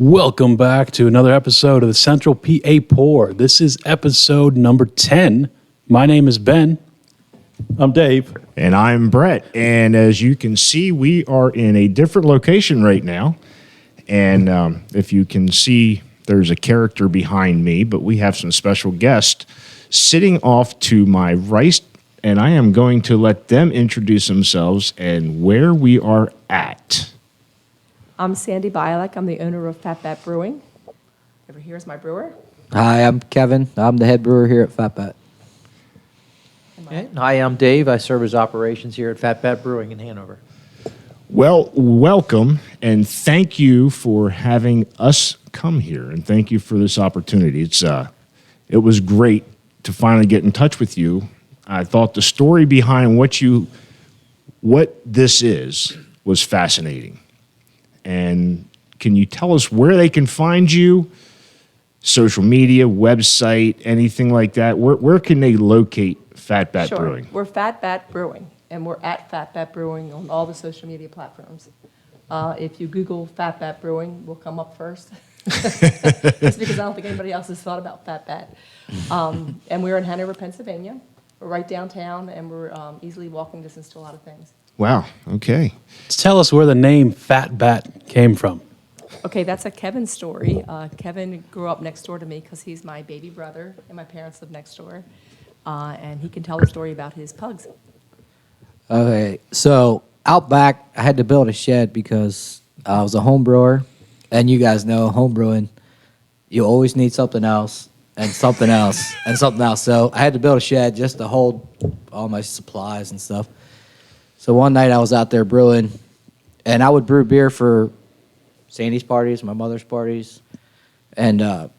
Welcome back to another episode of the Central PA Pour. This is episode number 10. My name is Ben. I'm Dave. And I'm Brett. And as you can see, we are in a different location right now. And if you can see, there's a character behind me, but we have some special guests sitting off to my right. And I am going to let them introduce themselves and where we are at. I'm Sandy Bialek. I'm the owner of Fat Bat Brewing. Over here is my brewer. Hi, I'm Kevin. I'm the head brewer here at Fat Bat. Hi, I'm Dave. I serve as operations here at Fat Bat Brewing in Hanover. Well, welcome, and thank you for having us come here, and thank you for this opportunity. It was great to finally get in touch with you. I thought the story behind what this is was fascinating. And can you tell us where they can find you? Social media, website, anything like that? Where can they locate Fat Bat Brewing? We're Fat Bat Brewing, and we're at Fat Bat Brewing on all the social media platforms. If you Google Fat Bat Brewing, we'll come up first. Just because I don't think anybody else has thought about Fat Bat. And we're in Hanover, Pennsylvania. We're right downtown, and we're easily walking distance to a lot of things. Wow, okay. Tell us where the name Fat Bat came from. Okay, that's a Kevin story. Kevin grew up next door to me because he's my baby brother, and my parents live next door. And he can tell the story about his pugs. Okay, so out back, I had to build a shed because I was a home brewer. And you guys know, home brewing, you always need something else, and something else, and something else. So I had to build a shed just to hold all my supplies and stuff. So one night I was out there brewing, and I would brew beer for Sandy's parties, my mother's parties, and I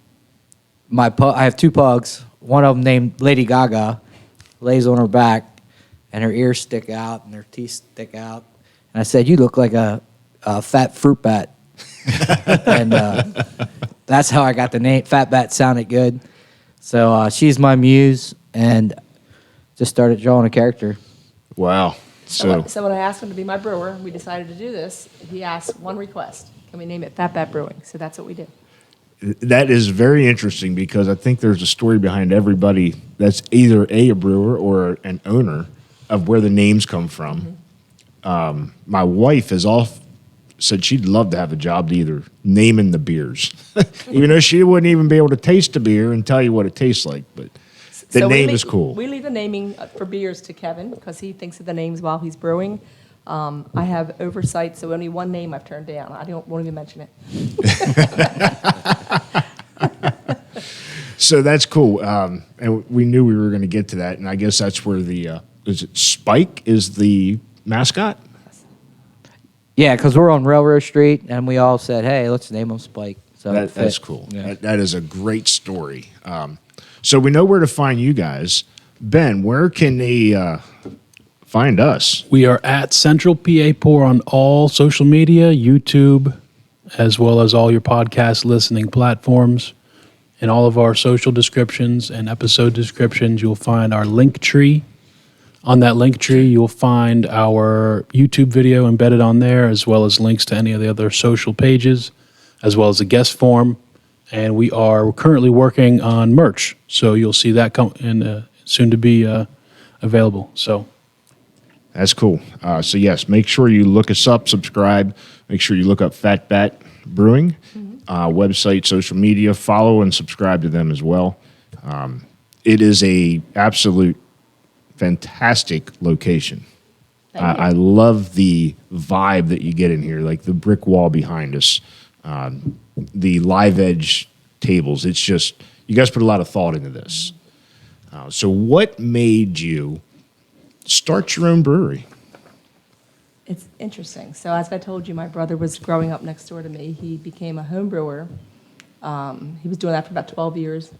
have two pugs. One of them named Lady Gaga, lays on her back, and her ears stick out, and her teeth stick out. And I said, "You look like a fat fruit bat." And that's how I got the name. Fat Bat sounded good. So she's my muse, and just started drawing a character. Wow. So when I asked him to be my brewer, we decided to do this. He asked one request. Can we name it Fat Bat Brewing? So that's what we did. That is very interesting because I think there's a story behind everybody that's either a brewer or an owner of where the names come from. Mm-hmm. My wife has said she'd love to have a job to either naming the beers, even though she wouldn't even be able to taste the beer and tell you what it tastes like. But the name is cool. We leave the naming for beers to Kevin because he thinks of the names while he's brewing. I have oversight, so only one name I've turned down. Won't even mention it. So that's cool. And we knew we were going to get to that. And I guess that's where is it Spike is the mascot? Yeah, because we're on Railroad Street, and we all said, "Hey, let's name him Spike." So that's cool. Yeah. That is a great story. So we know where to find you guys. Ben, where can they find us? We are at Central PA Pour on all social media, YouTube, as well as all your podcast listening platforms. In all of our social descriptions and episode descriptions, you'll find our link tree. On that link tree, you'll find our YouTube video embedded on there, as well as links to any of the other social pages, as well as a guest form. And we are currently working on merch, so you'll see that come in soon to be available. So that's cool. So yes, make sure you look us up, subscribe. Make sure you look up Fat Bat Brewing, website, social media, follow and subscribe to them as well. It is a absolute fantastic location. I love the vibe that you get in here, like the brick wall behind us, the live edge tables. It's just, you guys put a lot of thought into this. So what made you start your own brewery? It's interesting. So as I told you, my brother was growing up next door to me. He became a home brewer. He was doing that for about 12 years.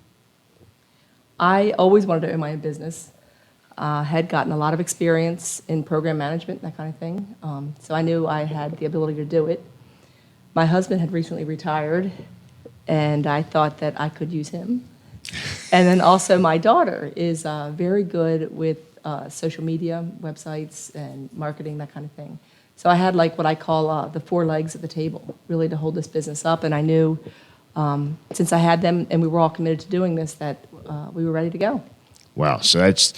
I always wanted to own my own business. Had gotten a lot of experience in program management, that kind of thing. So I knew I had the ability to do it. My husband had recently retired, and I thought that I could use him. And then also my daughter is very good with social media, websites, and marketing, that kind of thing. So I had like what I call the four legs of the table, really to hold this business up. And I knew since I had them and we were all committed to doing this that we were ready to go. Wow. So it's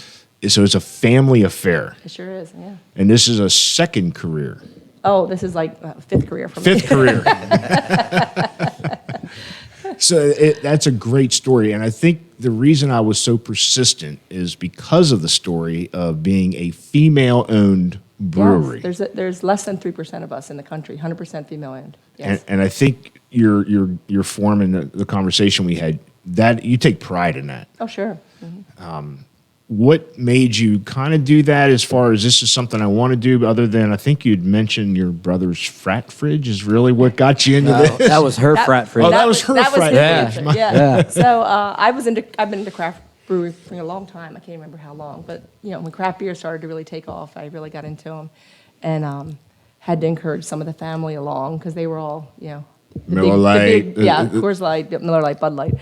a family affair. It sure is, yeah. And this is a second career. Oh, this is like fifth career for me. Fifth career. So that's a great story. And I think the reason I was so persistent is because of the story of being a female-owned brewery. Yes, there's less than 3% of us in the country, 100% female-owned. Yes. And I think your form in the conversation we had, that you take pride in that. Oh, sure. What made you kind of do that as far as this is something I want to do, other than I think you'd mentioned your brother's frat fridge is really what got you into this? That was her frat fridge. Oh, that was her frat his fridge. fridge, yeah. So I've been into craft brewing for a long time. I can't remember how long, but when craft beer started to really take off, I really got into them, and had to encourage some of the family along because they were all the Miller Lite, Coors Light, Miller Lite, Bud Light.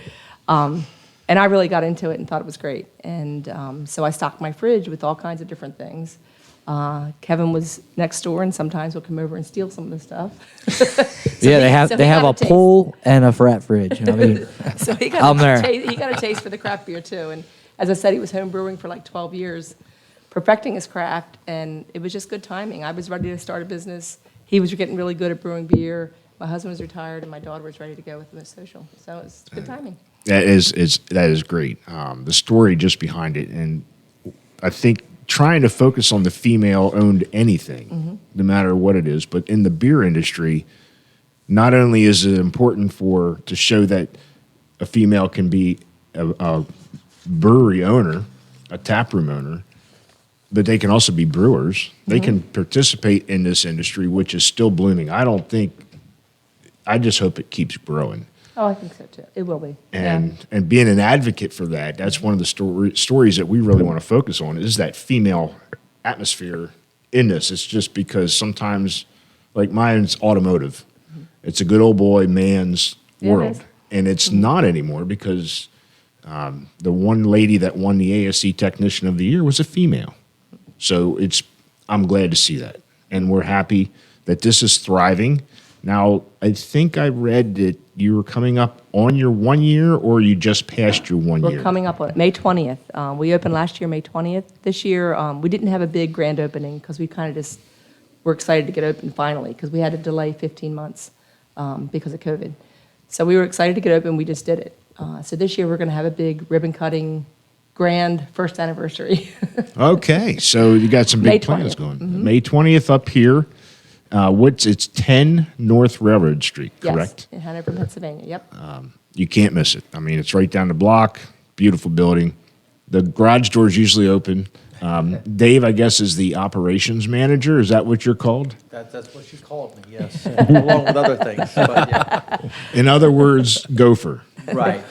And I really got into it and thought it was great. And so I stocked my fridge with all kinds of different things. Kevin was next door, and sometimes would come over and steal some of the stuff. They have a pool and a frat fridge. I mean, So he I'm there. got a taste for the craft beer too. And as I said, he was home brewing for like 12 years, perfecting his craft, and it was just good timing. I was ready to start a business. He was getting really good at brewing beer. My husband was retired, and my daughter was ready to go with the social. So it was good timing. That is great. The story just behind it, and I think trying to focus on the female-owned anything, no matter what it is, but in the beer industry, not only is it important to show that a female can be a brewery owner, a taproom owner, but they can also be brewers. They can participate in this industry, which is still blooming. I just hope it keeps growing. Oh, I think so too. It will be. And being an advocate for that's one of the stories that we really want to focus on is that female atmosphere in this. It's just because sometimes, like mine's automotive. It's a good old boy man's world. And it's not anymore because the one lady that won the ASC Technician of the Year was a female. So I'm glad to see that. And we're happy that this is thriving. Now, I think I read that you were coming up on your 1 year, or you just passed your 1 year? We're coming up on it, May 20th. We opened last year, May 20th. This year, we didn't have a big grand opening because we kind of just were excited to get open finally because we had to delay 15 months because of COVID. So we were excited to get open. We just did it. So this year, we're going to have a big ribbon cutting, grand first anniversary. Okay, so you got some May big plans 20th. going. May 20th up here. It's 10 North Railroad Street, correct? Yes, in Hanover, Pennsylvania. Yep. You can't miss it. I mean, it's right down the block. Beautiful building. The garage door's usually open. Dave, I guess, is the operations manager. Is that what you're called? That's what she called me, yes, along with other things. But yeah. In other words, gopher. Right.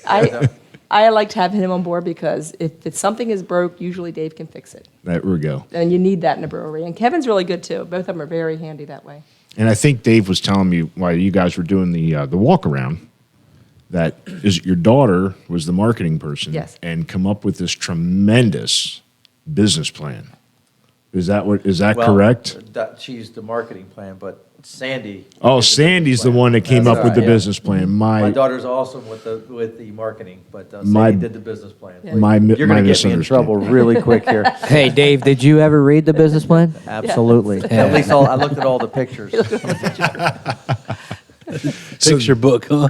Yeah. I like to have him on board because if something is broke, usually Dave can fix it. There we go. And you need that in a brewery. And Kevin's really good too. Both of them are very handy that way. And I think Dave was telling me while you guys were doing the walk around that your daughter was the marketing person. Yes. And come up with this tremendous business plan. Is that correct? She's the marketing plan, but Sandy. Oh, did the Sandy's business the plan. one that came That's up with right, the yeah. business plan. My daughter's awesome with the marketing, but My- Sandy did the business plan. Yeah. You're my going to get me in misunderstanding. trouble really quick here. Hey, Dave, did you ever read the business plan? Absolutely. Yeah. At least I looked at all the pictures. Picture book, huh?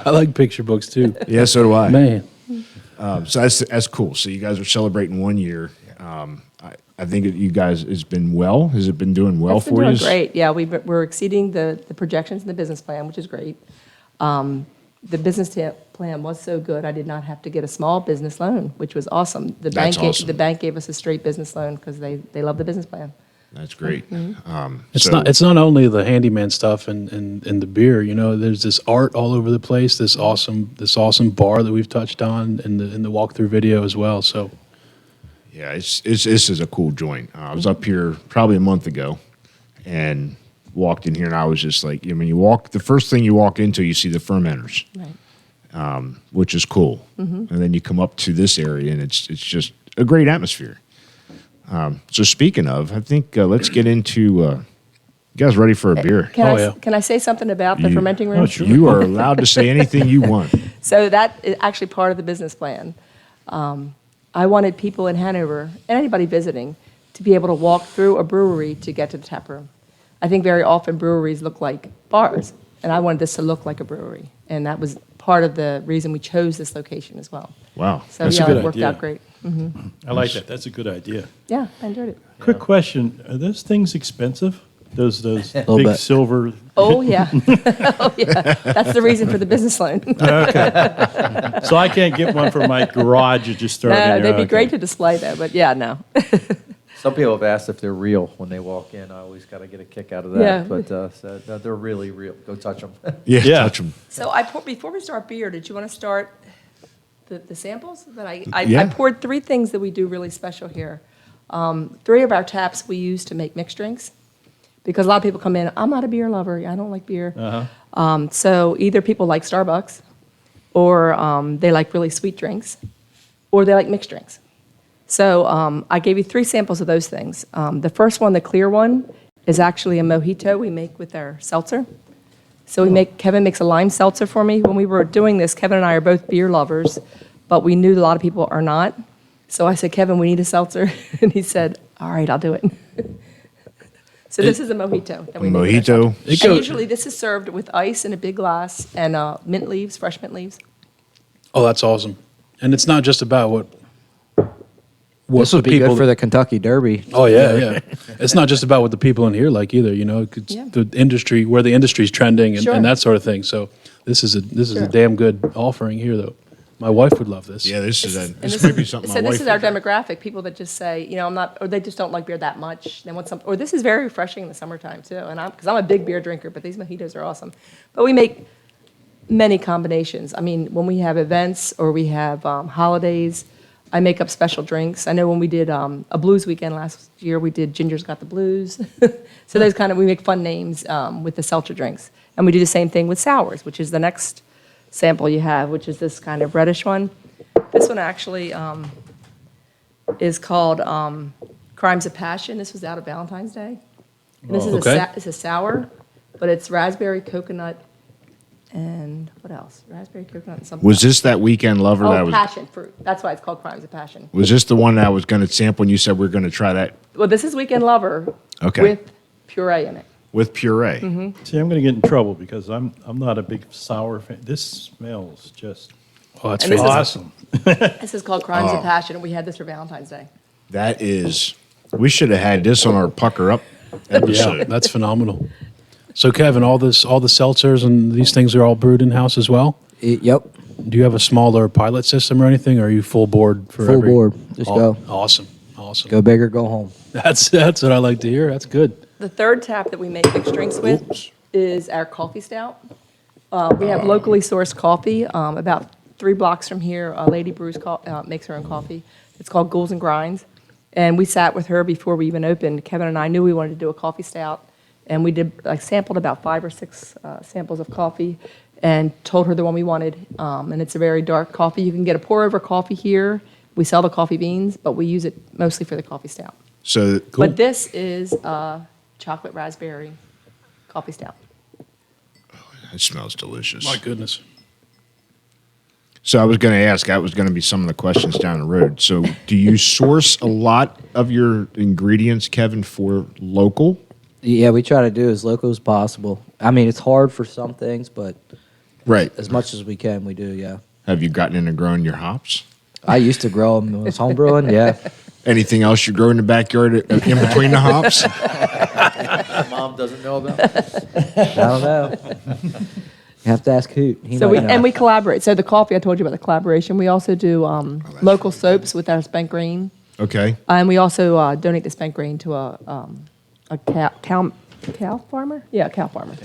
I like picture books too. Yeah, so do I. Man, So that's cool. So you guys are celebrating 1 year. I think you guys has been well. Has it been doing well It's been for you? doing great. Yeah, we're exceeding the projections in the business plan, which is great. The business plan was so good, I did not have to get a small business loan, which was awesome. That's awesome. The bank gave us a straight business loan because they love the business plan. That's great. it's not only the handyman stuff and the beer. You know, there's this art all over the place. This awesome bar that we've touched on in the walkthrough video as well. So. Yeah, this is a cool joint. I was up here probably a month ago, and walked in here, and I was just like, the first thing you walk into, you see the fermenters, Right. which is cool, and then you come up to this area, and it's just a great atmosphere. So speaking of, I think let's get into. You guys ready for a beer? Can I say something about the fermenting room? Oh, sure. You are allowed to say anything you want. So that is actually part of the business plan. I wanted people in Hanover, and anybody visiting, to be able to walk through a brewery to get to the tap room. I think very often breweries look like bars, and I wanted this to look like a brewery. And that was part of the reason we chose this location as well. Wow. So That's a yeah, good it worked idea. out great. I like that. That's a good idea. Yeah, I enjoyed it. Quick question: are those things expensive? Those Little big bit. silver. Oh, yeah. Oh, yeah. That's the reason for the business loan. Okay. So I can't get one for my garage and just throw it in No, there. they'd be Okay. great to display though, but yeah, no. Some people have asked if they're real when they walk in. I always got to get a kick out of that. Yeah. But so, no, they're really real. Go touch them. Yeah. Yeah. Touch 'em. So before we start beer, did you want to start the samples? That I Yeah. poured 3 things that we do really special here. 3 of our taps we use to make mixed drinks. Because a lot of people come in, I'm not a beer lover, I don't like beer. So either people like Starbucks, or they like really sweet drinks, or they like mixed drinks. So I gave you 3 samples of those things. The first one, the clear one, is actually a mojito we make with our seltzer. So Kevin makes a lime seltzer for me. When we were doing this, Kevin and I are both beer lovers, but we knew a lot of people are not. So I said, Kevin, we need a seltzer. And he said, all right, I'll do it. So this is a mojito that we make. with our Mojito. seltzer. And usually this is served with ice in a big glass and mint leaves, fresh mint leaves. Oh, that's awesome. And it's not just about what This would the be good for the Kentucky Derby. Oh yeah. It's not just about what the people in here like either. You know, it's Yeah. the industry, where the industry's trending, and, Sure. and that sort of thing. So this is Sure. a damn good offering here, though. My wife would love this. Yeah, this is And this might be something So my this wife is our would- demographic, people that just say, I'm not, or they just don't like beer that much. They want some, or this is very refreshing in the summertime too. And because I'm a big beer drinker, but these mojitos are awesome. But we make many combinations. I mean, when we have events or we have holidays, I make up special drinks. I know when we did a blues weekend last year, we did Ginger's Got the Blues. So those we make fun names with the seltzer drinks. And we do the same thing with sours, which is the next sample you have, which is this kind of reddish one. This one actually is called Crimes of Passion. This was out of Valentine's Day. And this is Okay. it's a sour, but it's raspberry, coconut, and what else? Raspberry, coconut, and something Was else. this that weekend lover that Oh, was? passion fruit. That's why it's called Crimes of Passion. Was this the one that I was going to sample? And you said we're going to try that Well, this is Weekend Lover Okay. with puree in it. with puree. See, I'm going to get in trouble because I'm not a big sour fan. This smells just Oh, that's And this is- fantastic. awesome. This is called Crimes Oh. of Passion, and we had this for Valentine's Day. That is. We should have had this on our pucker up Yeah, episode. that's phenomenal. So, Kevin, all the seltzers and these things are all brewed in house as well. Yep. Do you have a smaller pilot system or anything, or are you full board for Full every? board. Just go. Awesome. Go big or go home. That's what I like to hear. That's good. The third tap that we make mixed drinks with is our coffee stout. We have locally sourced coffee. About 3 blocks from here, a lady brews makes her own coffee. It's called Ghouls and Grinds. And we sat with her before we even opened. Kevin and I knew we wanted to do a coffee stout. And we sampled about 5 or 6 samples of coffee and told her the one we wanted. And it's a very dark coffee. You can get a pour-over coffee here. We sell the coffee beans, but we use it mostly for the coffee stout. So But this is chocolate raspberry coffee stout. it smells delicious. My goodness. So I was going to ask. That was going to be some of the questions down the road. So do you source a lot of your ingredients, Kevin, for local? Yeah, we try to do as local as possible. I mean, it's hard for some things, but Right. as much as we can, we do, yeah. Have you gotten into growing your hops? I used to grow them when I was homebrewing, yeah. Anything else you grow in the backyard in between the hops? Mom doesn't know about. I don't know. You have to ask Hoot. He So might know. we collaborate. So the coffee, I told you about the collaboration. We also do local soaps with our spent grain. Okay. And we also donate the spent grain to a cow farmer? Yeah, a cow farmer.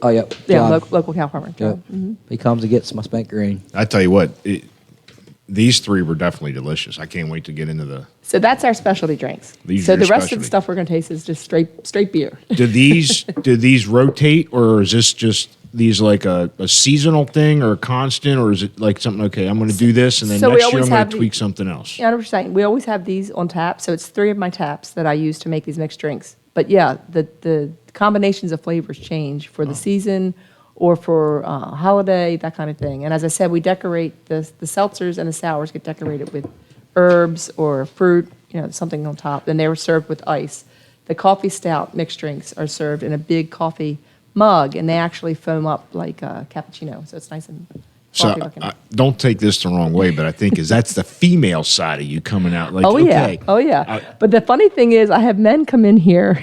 Oh, yep. Yeah, John. local cow farmer. Yep. John. He comes and gets my spent green. I tell you what, these three were definitely delicious. I can't wait to get into the. So that's our specialty drinks. These So are your the rest of specialty. the stuff we're going to taste is just straight beer. Do these rotate, or is this just these like a seasonal thing, or a constant, or is it like something? Okay, I'm going to do this, and then So we next year always I'm going have to the- tweak something else. Yeah, I know what you're saying. We always have these on tap, so it's 3 of my taps that I use to make these mixed drinks. But yeah, the combinations of flavors change for the season or for holiday, that kind of thing. And as I said, we decorate the seltzers and the sours get decorated with herbs or fruit, something on top. And they were served with ice. The coffee stout mixed drinks are served in a big coffee mug, and they actually foam up like a cappuccino, so it's nice and So coffee looking. don't take this the wrong way, but I think that's the female side of you coming out. Like, Oh yeah, okay, oh yeah. But the funny thing is, I have men come in here,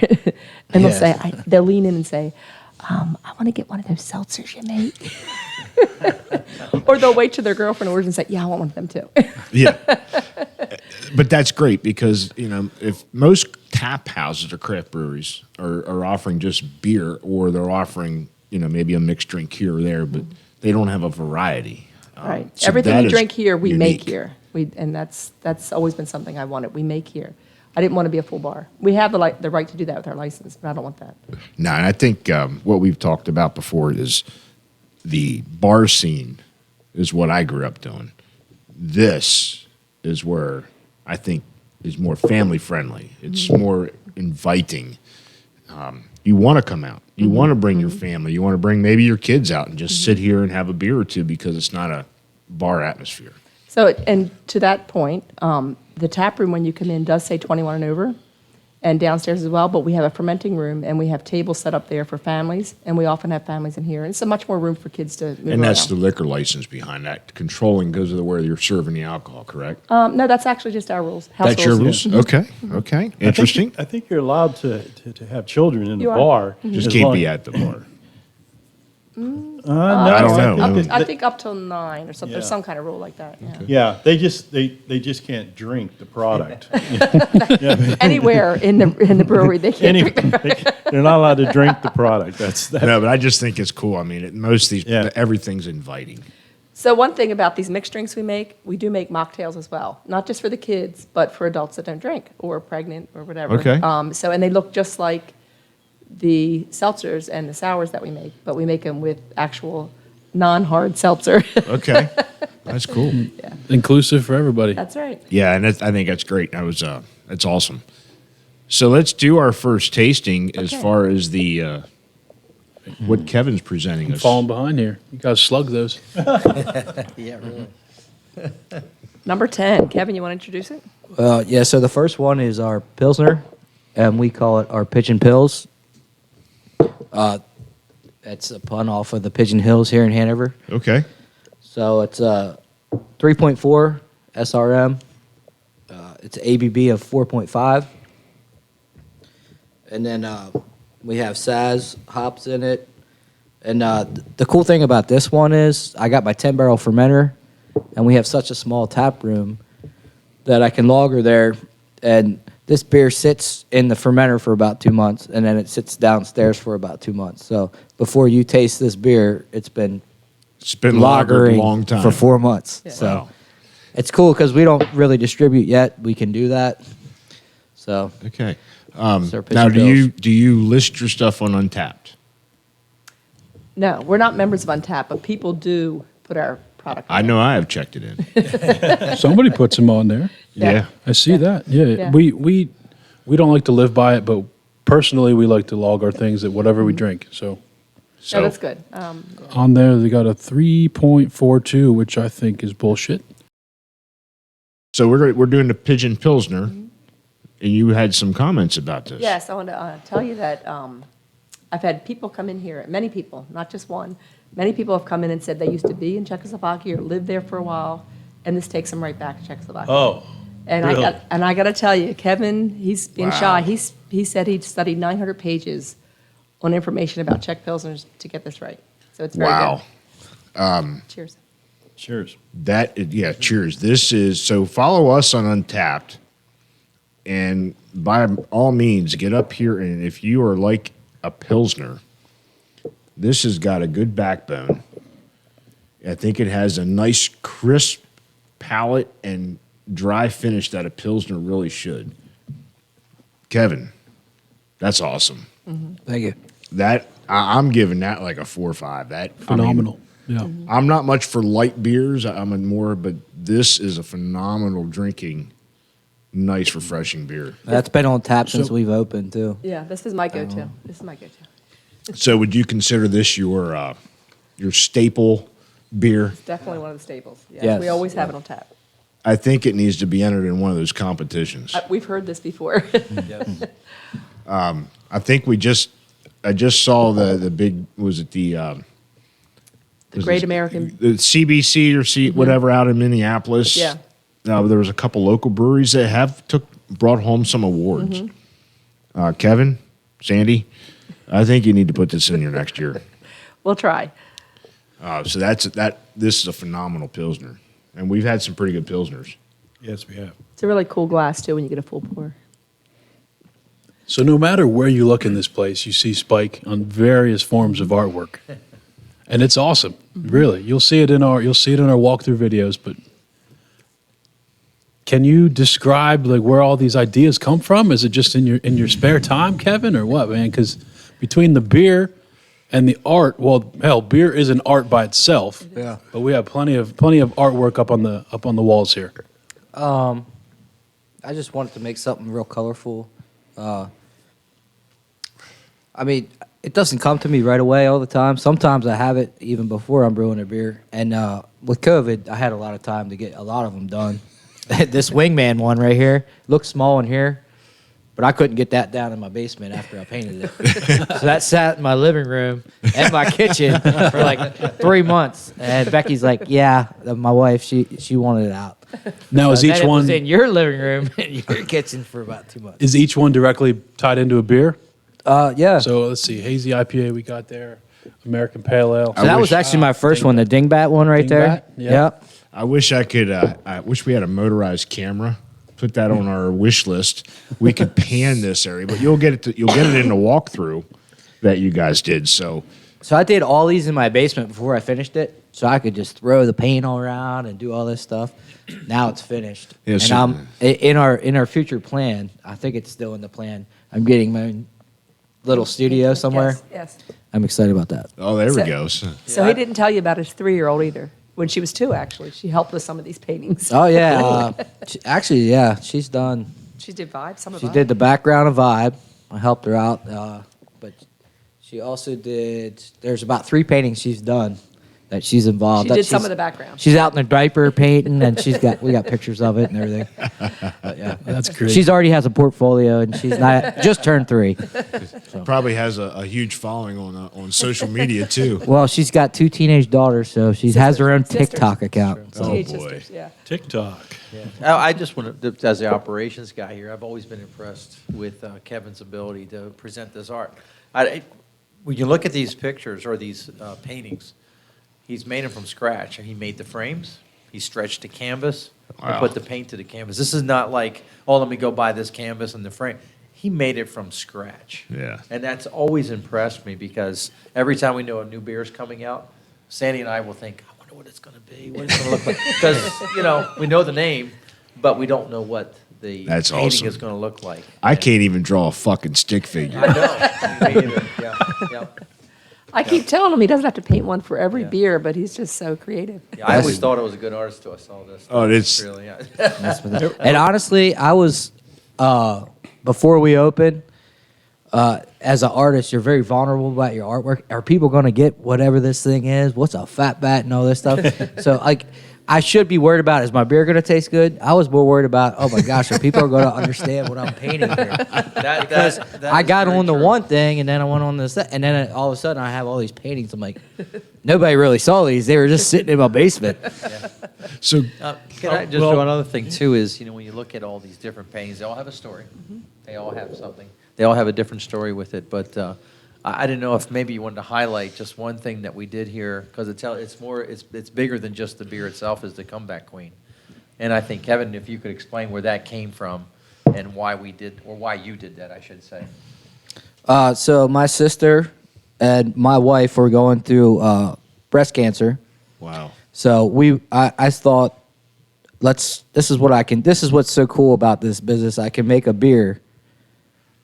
and they'll say, they'll lean in and say, "I want to get one of those seltzers you make," or they'll wait till their girlfriend orders and say, "Yeah, I want one of them too." yeah. But that's great because if most tap houses or craft breweries are offering just beer, or they're offering maybe a mixed drink here or there, but they don't have a variety. Right. So Everything that we is drink here, we make unique. here. And that's always been something I wanted. We make here. I didn't want to be a full bar. We have the right to do that with our license, but I don't want that. No, and I think what we've talked about before is the bar scene is what I grew up doing. This is where I think is more family friendly. It's more inviting. You want to come out. You want to bring your family. You want to bring maybe your kids out and just sit here and have a beer or two because it's not a bar atmosphere. So, and to that point, the tap room when you come in does say 21 and over, and downstairs as well. But we have a fermenting room, and we have tables set up there for families, and we often have families in here. And it's so much more room for kids to move And that's the around. liquor license behind that. Controlling goes to where you're serving the alcohol, correct? No, that's actually just our rules. House That's your rules. rules? Okay, okay. Interesting. I think you're allowed to have children in the You are. bar. Just as can't long- be at the bar. No, I don't know. I think up till 9 or something. There's Yeah. some kind of rule like that. Yeah. Yeah, they just can't drink the product. Anywhere in the brewery, they can't Any, drink. they're not allowed to drink the product. That's No, but I just think it's cool. I mean, most of these, Yeah. everything's inviting. So one thing about these mixed drinks we do make mocktails as well, not just for the kids, but for adults that don't drink or pregnant or whatever. Okay. And they look just like the seltzers and the sours that we make, but we make them with actual non-hard seltzer. Okay, that's cool. Inclusive for everybody. That's right. Yeah, and I think that's great. That's awesome. So let's do our first tasting as Okay. far as the what Kevin's presenting us. Falling behind here. You guys slug those. Yeah, really. Number 10. Kevin, you want to introduce it? Yeah, so the first one is our Pilsner, and we call it our Pigeon Pills. That's a pun off of the Pigeon Hills here in Hanover. Okay. So it's 3.4 SRM. It's ABB of 4.5. And then we have Saz hops in it. And the cool thing about this one is I got my 10-barrel fermenter, and we have such a small tap room that I can lager there. And this beer sits in the fermenter for about 2 months, and then it sits downstairs for about 2 months. So before you taste this beer, it's been It's been lagered a lagering long time. for 4 months. So Wow. it's cool because we don't really distribute yet. We can do that. So Okay. it's our Now, Pigeon do you list your stuff on Untapped? No, we're not members of Untapped, but people do put our product on I know I have checked it in. Somebody puts them on there. Yeah. I see that. Yeah. Yeah. We don't like to live by it, but personally, we like to log our things at whatever we drink. So So No, that's good. on there, they got a 3.42, which I think is bullshit. So we're doing the Pigeon Pilsner, and you had some comments about this. Yes, I want to tell you that I've had people come in here, many people, not just one. Many people have come in and said they used to be in Czechoslovakia or lived there for a while, and this takes them right back to Czechoslovakia. Oh, And really? I got to tell you, Kevin, he's being Wow. shy. He said he'd studied 900 pages on information about Czech Pilsners to get this right. So it's very Wow. good. Cheers. cheers. Cheers. This is so. Follow us on Untapped, and by all means, get up here. And if you are like a Pilsner, this has got a good backbone. I think it has a nice, crisp palate and dry finish that a Pilsner really should. Kevin, that's awesome. Thank you. That I'm giving that like a 4 or 5. That Phenomenal. Yeah. I'm not much for light beers. I'm a more, but this is a phenomenal drinking, nice, refreshing beer. That's been on tap since So- we've opened too. Yeah, this is my go-to. This is my go-to. So, would you consider this your staple beer? It's definitely one of the staples. Yes, Yes. we always have it on tap. I think it needs to be entered in one of those competitions. We've heard this before. I think I just saw the big, was it the The Great American. the CBC or whatever out in Minneapolis? Yeah. There was a couple local breweries that have brought home some awards. Kevin, Sandy, I think you need to put this in your next year. We'll try. So this is a phenomenal Pilsner. And we've had some pretty good Pilsners. Yes, we have. It's a really cool glass, too, when you get a full pour. So no matter where you look in this place, you see Spike on various forms of artwork, and it's awesome. Really, you'll see it in our walkthrough videos. But can you describe like where all these ideas come from? Is it just in your spare time, Kevin, or what, man? Because between the beer and the art, well, hell, beer is an art by itself. Yeah. But we have plenty of artwork up on the walls here. I just wanted to make something real colorful. I mean, it doesn't come to me right away all the time. Sometimes I have it even before I'm brewing a beer. And with COVID, I had a lot of time to get a lot of them done. This wingman one right here looks small in here, but I couldn't get that down in my basement after I painted it. So that sat in my living room and my kitchen for like 3 months. And Becky's like, yeah, my wife, she wanted it out. Now, is So each then it was one in your living room and your kitchen for about 2 months. is each one directly tied into a beer? Yeah. So let's see, hazy IPA we got there, American Pale Ale. So that was actually my first one, the Dingbat one right there. Dingbat? Yeah. Yep. I wish I could. I wish we had a motorized camera. Put that on our wish list. We could pan this area, but you'll get it in the walkthrough that you guys did. So So I did all these in my basement before I finished it, so I could just throw the paint all around and do all this stuff. Now it's finished, Yeah, and so- I'm in our future plan. I think it's still in the plan. I'm getting my own little studio somewhere. Yes. I'm excited about that. there we So- go. So he didn't tell you about his 3-year-old either. When she was 2, actually, she helped with some of these paintings. Oh yeah, she's done. She did Vibe. Some of She Vibe. did the background of Vibe. I helped her out, but she also did. There's about 3 paintings she's done that she's involved. She that did some she's- of the background. She's out in her diaper painting, and we got pictures of it and everything. But yeah, That's great. she's already has a portfolio, and she's not just turned 3. Probably has a huge following on social media too. Well, she's got 2 teenage daughters, so she has her own Sisters. TikTok account. So. Teenage boy. sisters, yeah. TikTok. I just want to, as the operations guy here, I've always been impressed with Kevin's ability to present this art. When you look at these pictures or these paintings, he's made them from scratch. He made the frames, he stretched the canvas, Wow. and put the paint to the canvas. This is not like, oh, let me go buy this canvas and the frame. He made it from scratch. Yeah. And that's always impressed me because every time we know a new beer is coming out, Sandy and I will think, I wonder what it's going to be, what it's going to look like. Because, we know the name, but we don't know what the That's painting awesome. is going to look like. I can't even draw a fucking stick figure. I know. Me either. Yeah. I keep telling him he doesn't have to paint one for every Yeah. beer, but he's just so creative. Yeah, I always thought I was a good artist until I saw this. Oh, it's- really, yeah. And honestly, I was before we opened. As an artist, you're very vulnerable about your artwork. Are people going to get whatever this thing is? What's a fat bat and all this stuff? So, I should be worried about, is my beer going to taste good? I was more worried about, oh my gosh, are people going to understand what I'm painting here? Because I got on the one thing, and then I went on the set, and then all of a sudden I have all these paintings. I'm like, nobody really saw these. They were just sitting in my basement. So Can I just do another thing too? Is when you look at all these different paintings, they all have a story. They all have something. They all have a different story with it. But I didn't know if maybe you wanted to highlight just one thing that we did here because it's bigger than just the beer itself. Is the Comeback Queen, and I think Kevin, if you could explain where that came from and why we did or why you did that, I should say. So my sister and my wife were going through breast cancer. wow. So I thought this is what's so cool about this business. I can make a beer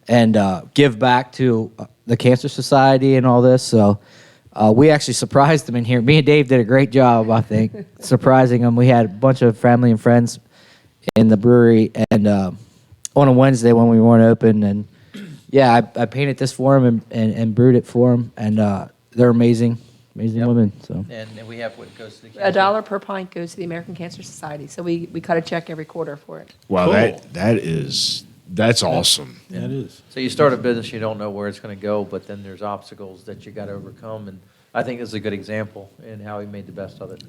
and give back to the Cancer Society and all this. So we actually surprised them in here. Me and Dave did a great job, I think, surprising them. We had a bunch of family and friends in the brewery, and on a Wednesday when we weren't open, and yeah, I painted this for them and brewed it for them, and they're amazing women. So And we have what goes to the $1 per pint goes to the American Cancer Society, so we cut a check every quarter for it. Wow, Cool. that's awesome. Yeah, it is. So you start a business, you don't know where it's going to go, but then there's obstacles that you got to overcome, and I think this is a good example in how he made the best of it.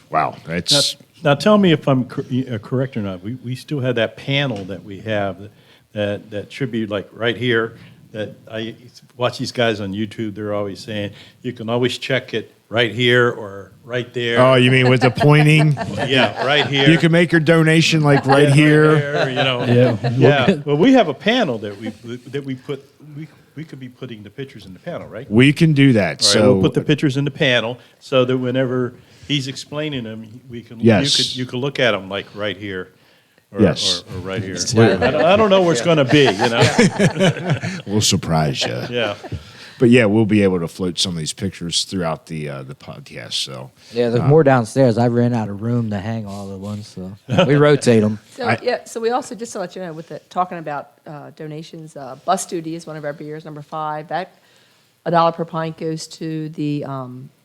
Wow, that's Now tell me if I'm correct or not. We still have that panel that we have that should be like right here. That I watch these guys on YouTube. They're always saying you can always check it right here or right there. Oh, you mean with the pointing? Yeah, right here. You can make your donation like right here. There, you know. Yeah. Yeah. Well, we have a panel that we could be putting the pictures in the panel, right? We can do that. All right, So we'll put the pictures in the panel so that whenever he's explaining them, we can Yes. you could look at them like right here. Or, Yes. or right here. I don't know where it's going to be, you know. we'll surprise you. Yeah. But yeah, we'll be able to float some of these pictures throughout the podcast. So yeah, there's more downstairs. I ran out of room to hang all the ones, so we rotate them. So so we also, just to let you know, with talking about donations, Bus Duty is one of our beers, number 5. That $1 per pint goes to the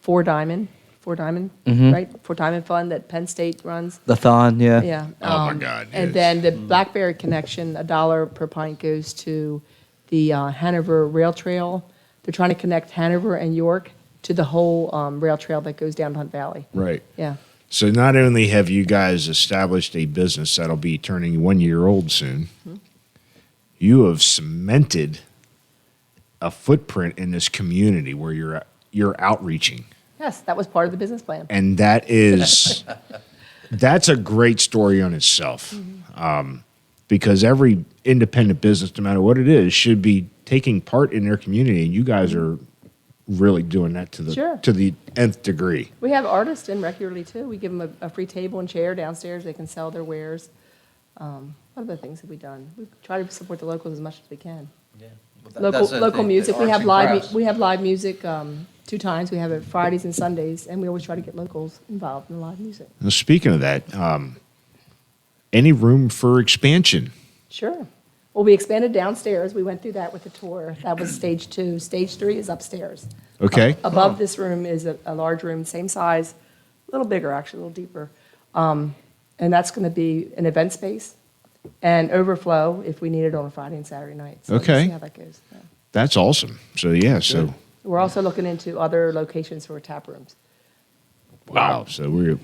Four Diamond, right? Four Diamond Fund that Penn State runs. The Thon, yeah. Yeah. Oh, my God, And yes. then the Blackberry Connection, $1 per pint goes to the Hanover Rail Trail. They're trying to connect Hanover and York to the whole rail trail that goes down to Hunt Valley. right. Yeah. So not only have you guys established a business that'll be turning 1 year old soon, you have cemented a footprint in this community where you're outreaching. Yes, that was part of the business plan. And that's a great story on itself. Because every independent business, no matter what it is, should be taking part in their community, and you guys are really doing that to the Sure. to the nth degree. We have artists in regularly, too. We give them a free table and chair downstairs. They can sell their wares. What other things have we done? We try to support the locals as much as we can. Yeah. Well, that's the Local thing, music. the We arts have and live. crafts. We have live music 2 times. We have it Fridays and Sundays, and we always try to get locals involved in live music. Now, speaking of that, any room for expansion? Sure. Well, we expanded downstairs. We went through that with the tour. That was stage 2. Stage 3 is upstairs. Okay. Above this room is a large room, same size, a little bigger, actually, a little deeper. And that's going to be an event space and overflow if we need it on a Friday and Saturday night. So Okay. We'll see how that goes. Yeah. That's awesome. So yeah, so We're also looking into other locations for tap rooms. wow. So we're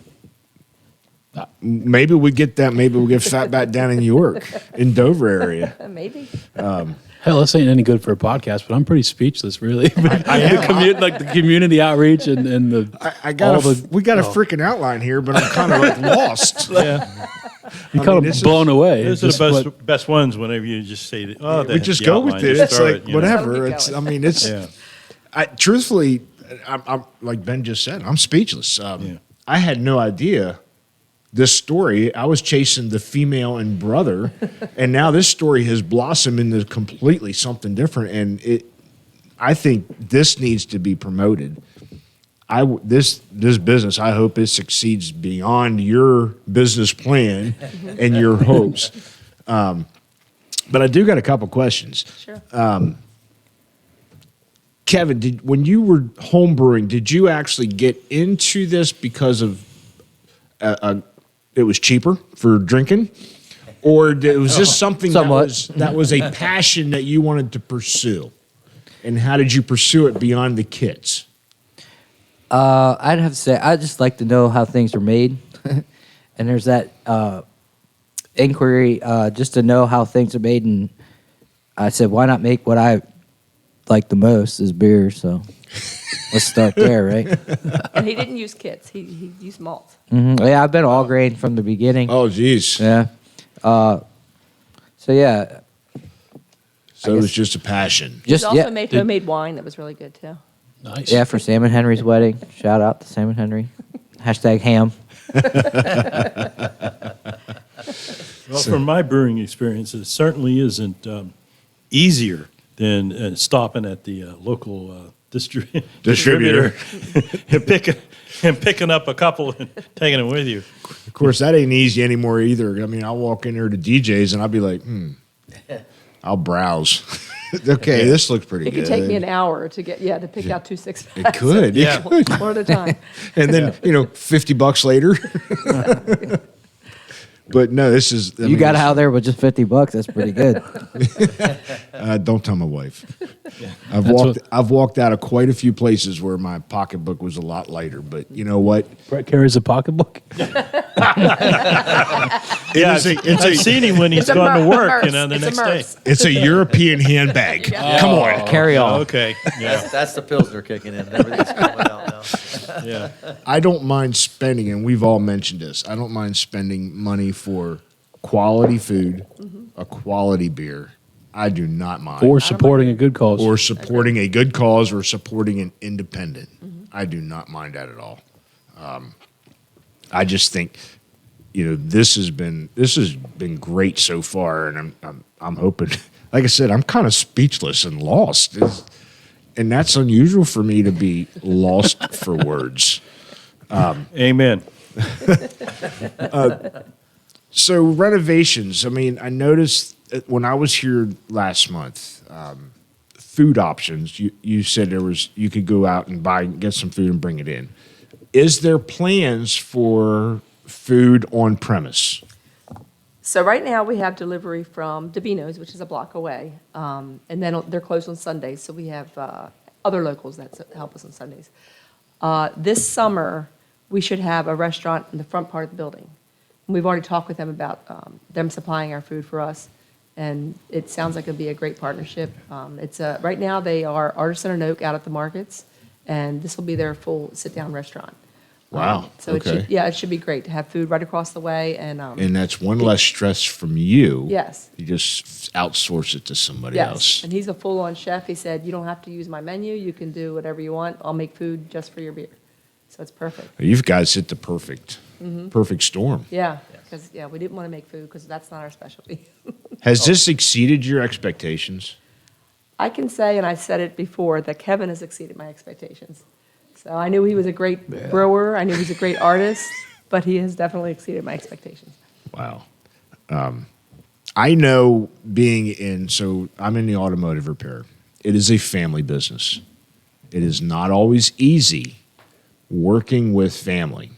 maybe we get that. Maybe we'll get Fat Bat down in York, in Dover area. Maybe. Hell, this ain't any good for a podcast, but I'm pretty speechless, really. The community outreach and the I got all the we got a freaking outline here, but I'm kind of like lost. you I kind mean, of this blown away. Those are Just the what- best ones whenever you just say, We just the go with outline, it. just It's throw like it, you know. whatever. Keep It's. I going. mean, it's. Yeah. Truthfully, I'm like Ben just said. I'm speechless. I had no idea this story. I was chasing the female and brother, and now this story has blossomed into completely something different. And I think this needs to be promoted. This business, I hope it succeeds beyond your business plan and your hopes. But I do got a couple questions. Sure. Kevin, when you were homebrewing, did you actually get into this because of it was cheaper for drinking, or was this something Somewhat. that was a passion that you wanted to pursue? And how did you pursue it beyond the kits? I'd have to say I just like to know how things are made, and there's that inquiry just to know how things are made. And I said, why not make what I like the most is beer? So let's start there, right? And he didn't use kits. He used malts. Yeah, I've been all grain from the beginning. Oh, geez. Yeah. So yeah, So it was just a passion. He just also yeah, made homemade wine that was really good, too. Nice. yeah for Sam and Henry's wedding. Shout out to Sam and Henry. #ham. Well, from my brewing experience, it certainly isn't easier than stopping at the local distributor and picking up a couple and taking them with you. Of course, that ain't easy anymore either. I mean, I'll walk in there to DJ's and I'll be like, I'll browse. Okay, this looks pretty It good. could take me an hour to pick out 2 6-packs. It could. Yeah. One at a time. And then, $50 later. But no, this is. You got out there with just $50. That's pretty good. Don't tell my wife. I've walked out of quite a few places where my pocketbook was a lot lighter. But you know what? Brett carries a pocketbook. Yeah, I've seen him when he's It's a gone to work, merce. the It's a next day. merce. It's a European handbag. Come on. Carry on. Okay, yeah, That's the Pilsner kicking in. Everything's coming out now. yeah. I don't mind spending, and we've all mentioned this. I don't mind spending money for quality food, a quality beer. I do not mind. Or supporting a good cause. Or supporting a good cause or supporting an independent. I do not mind that at all. I just think, this has been great so far, and I'm hoping. Like I said, I'm kind of speechless and lost, and that's unusual for me to be lost for words. Amen. So renovations. I mean, I noticed that when I was here last month, food options. You said you could go out and get some food and bring it in. Is there plans for food on premise? So right now, we have delivery from Davino's, which is a block away. And then they're closed on Sundays, so we have other locals that help us on Sundays. This summer, we should have a restaurant in the front part of the building. And we've already talked with them about them supplying our food for us, and it sounds like it'll be a great partnership. Right now, they are Artisan and Oak out at the markets, and this will be their full sit-down restaurant. Wow. So Okay. it should be great to have food right across the way, and And that's one less stress from you. yes. You just outsource it to somebody Yes, else. and he's a full-on chef. He said, you don't have to use my menu. You can do whatever you want. I'll make food just for your beer. So it's perfect. You guys hit the perfect storm. Yeah, because, we didn't want to make food because that's not our specialty. Has this exceeded your expectations? I can say, and I said it before, that Kevin has exceeded my expectations. So I knew he was a great brewer. I knew he was a great artist, but he has definitely exceeded my expectations. Wow. I know so I'm in the automotive repair. It is a family business. It is not always easy working with family,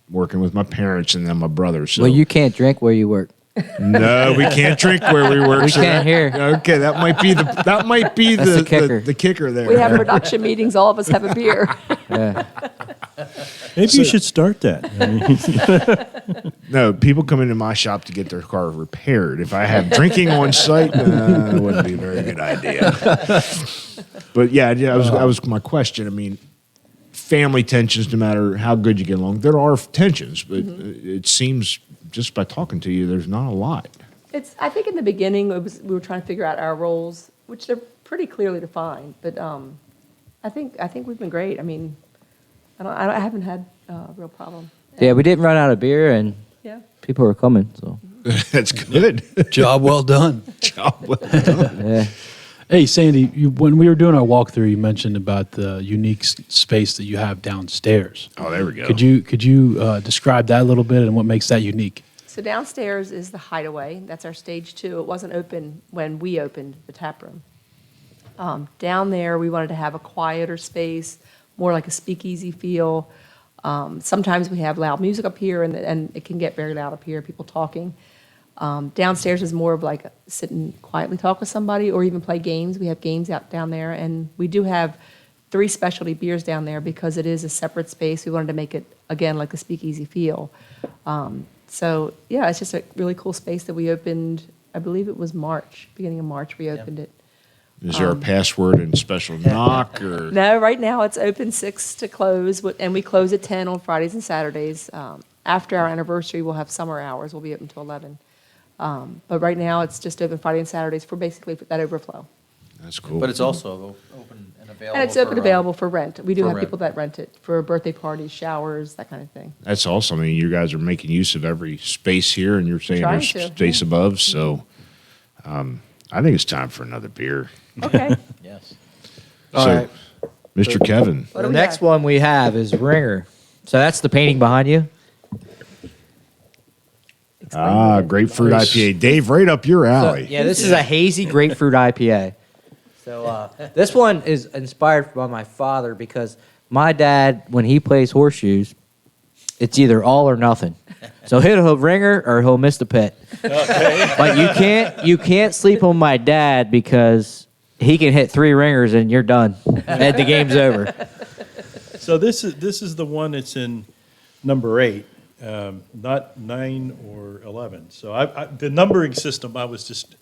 working with my parents and then my brother. So Well, you can't drink where you work. no, we can't drink where we work. We so can't hear. Okay, that might be That's the the kicker. the kicker there. We have production meetings. All of us have a beer. Yeah. Maybe you should start that. I mean, No, people come into my shop to get their car repaired. If I have drinking on site, it wouldn't be a very good idea. But yeah, that was my question. I mean, family tensions, no matter how good you get along, there are tensions, but it seems just by talking to you, there's not a lot. I think in the beginning, we were trying to figure out our roles, which they're pretty clearly defined. But I think we've been great. I mean, I haven't had a real problem. Yeah, we didn't run out of beer, and Yeah. people were coming. So That's good. Job well done. Job well done. yeah. Hey, Sandy, when we were doing our walkthrough, you mentioned about the unique space that you have downstairs. Oh, there we go. Could you describe that a little bit and what makes that unique? So downstairs is the hideaway. That's our stage 2. It wasn't open when we opened the tap room. Down there, we wanted to have a quieter space, more like a speakeasy feel. Sometimes we have loud music up here, and it can get very loud up here, people talking. Downstairs is more of like sit and quietly talk with somebody or even play games. We have games out down there, and we do have 3 specialty beers down there because it is a separate space. We wanted to make it, again, like a speakeasy feel. So, yeah, it's just a really cool space that we opened, I believe it was beginning of March we opened it. Is there a password and special knock or? No, right now it's open 6 to close, and we close at 10 on Fridays and Saturdays. After our anniversary, we'll have summer hours. We'll be open till 11. But right now, it's just open Friday and Saturdays for basically that overflow. That's cool. But it's also open and available. And it's open for, available for rent. We do for have rent. people that rent it for birthday parties, showers, that kind of thing. That's awesome. I mean, you guys are making use of every space here, and you're saying Trying there's to, space yeah. above. So, I think it's time for another beer. Okay. Yes. All So, right. Mr. Kevin, What The do we next got? one we have is Ringer. So that's the painting behind you. grapefruit Nice. IPA. Dave, right up your So, alley. yeah, this is a hazy grapefruit IPA. So this one is inspired by my father because my dad, when he plays horseshoes, it's either all or nothing. So he'll ringer or he'll miss the pit. But you can't sleep on my dad because he can hit 3 ringers and you're done. And the game's over. So this is the one that's in number 8, not 9 or 11. So the numbering system, I was just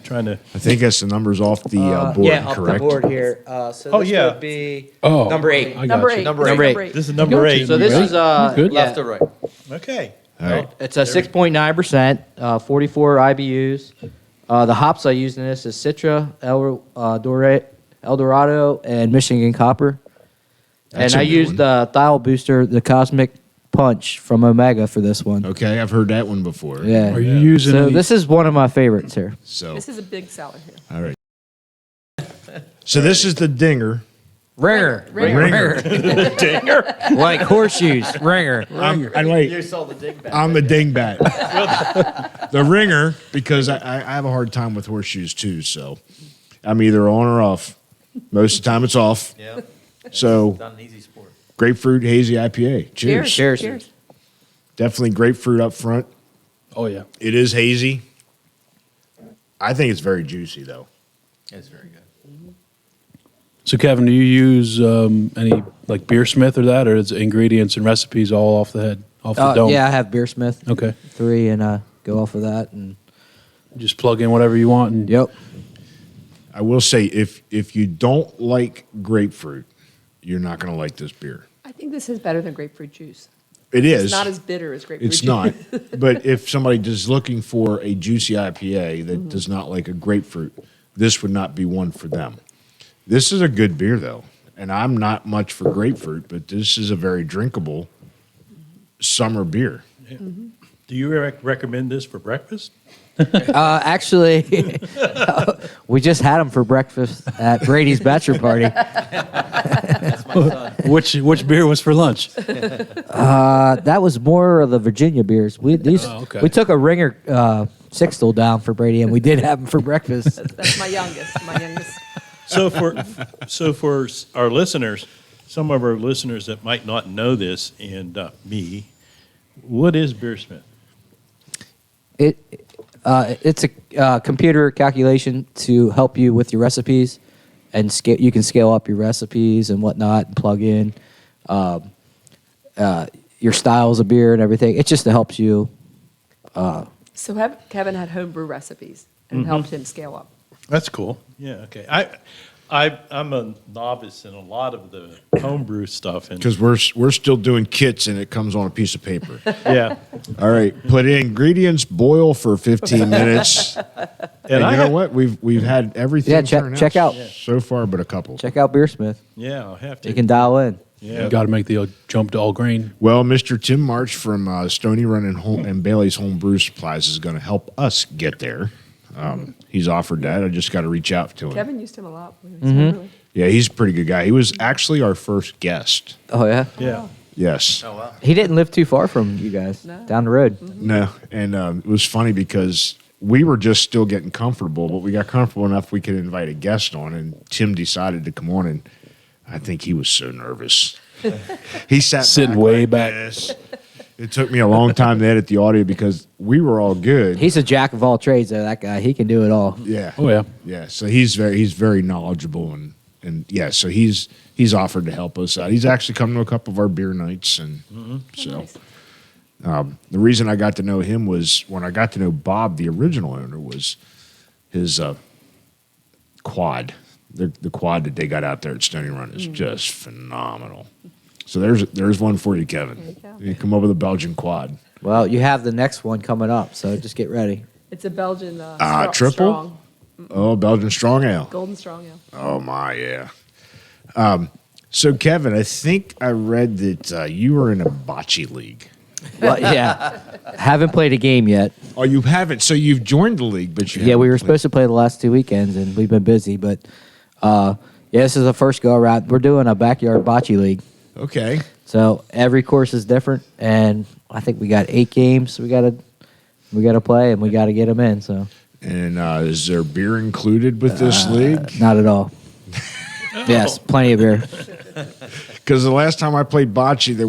trying to. I think that's the numbers off the board, yeah, off correct? the board here. So Oh, this yeah. would be Oh, number 8. I got Number you. 8. Number eight. This is number got 8. you. So this is Good. yeah, Left or right? Okay. All right. it's a 6.9%, 44 IBUs. The hops I use in this is Citra, El Dorado, and Michigan Copper. That's And a I new used the Dial Booster, the Cosmic Punch from Omega for this one. Okay, I've heard that one before. Yeah. Are you using So any- this is one of my favorites here. So, This is a big seller here. all right. So this is the dinger. Ringer. Ringer. Like horseshoes. Ringer. And wait, saw the dig back. I'm the dingbat. The ringer, because I have a hard time with horseshoes too. So I'm either on or off. Most of the time it's off. Yeah. So Not an easy sport. grapefruit hazy IPA. Cheers. Cheers. Cheers. Definitely grapefruit up front. Oh, yeah. It is hazy. I think it's very juicy though. It's very good. So, Kevin, do you use any like Beersmith or that, or is it ingredients and recipes all off the head, off the dome? Yeah, I have Beersmith. Okay. 3 and go off of that. And Just plug in whatever you want. And yep. I will say if you don't like grapefruit, you're not going to like this beer. I think this is better than grapefruit juice. It is. It's not as bitter as grapefruit It's juice. not. But if somebody is looking for a juicy IPA that does not like a grapefruit, this would not be one for them. This is a good beer, though. And I'm not much for grapefruit, but this is a very drinkable summer beer. Do you recommend this for breakfast? Actually, we just had them for breakfast at Brady's bachelor party. That's my son. Which beer was for lunch? That was more of the Virginia beers. We okay. we took a Ringer sixtel down for Brady, and we did have them for breakfast. That's my youngest. My youngest. So for our listeners, some of our listeners that might not know this, and me, what is Beersmith? It's a computer calculation to help you with your recipes, and you can scale up your recipes and whatnot, and plug in your styles of beer and everything. It's just to help you. So Kevin had homebrew recipes and helped him scale up. That's cool. Yeah. Okay. I'm a novice in a lot of the homebrew stuff, and Because we're still doing kits and it comes on a piece of paper. yeah. All right, put in ingredients, boil for 15 minutes. And I you know have- what? We've had everything Yeah, turn check out. so far, but a couple. Check out Beersmith. Yeah, I'll have to. You can dial in. Yeah. You got to make the jump to all grain. Well, Mr. Tim March from Stony Run and Bailey's Home Brew Supplies is going to help us get there. He's offered that. I just got to reach out to him. Kevin used him a lot. When he was homebrew. Yeah, he's a pretty good guy. He was actually our first guest. Oh yeah. Yeah. Yes. Oh, wow. He didn't live too far from you guys. No. Down the road. No, and it was funny because we were just still getting comfortable, but we got comfortable enough we could invite a guest on, and Tim decided to come on, and I think he was so nervous. He sat Sitting back way like back. this. It took me a long time to edit the audio because we were all good. He's a jack of all trades, though. That guy, he can do it all. Yeah. Oh, yeah. Yeah. So he's very knowledgeable and yeah. So he's offered to help us out. He's actually come to a couple of our beer nights and so. Nice. The reason I got to know him was when I got to know Bob, the original owner, was his quad. The quad that they got out there at Stony Run is just phenomenal. So there's one for you, Kevin. There you go. You come up with a Belgian quad. Well, you have the next one coming up, so just get ready. It's a Belgian triple? strong. Oh, Belgian Strong Ale. Golden Strong Ale. Oh, my, yeah. So, Kevin, I think I read that you were in a bocce league. Well, yeah. Haven't played a game yet. Oh, you haven't? So you've joined the league, but you Yeah, we haven't were played. supposed to play the last 2 weekends, and we've been busy. But yeah, this is the first go around. We're doing a backyard bocce league, Okay. so every course is different, and I think we got 8 games we gotta play, and we gotta get them in. So And is there beer included with this league? not at all. Yes, plenty of beer. Because the last time I played bocce, there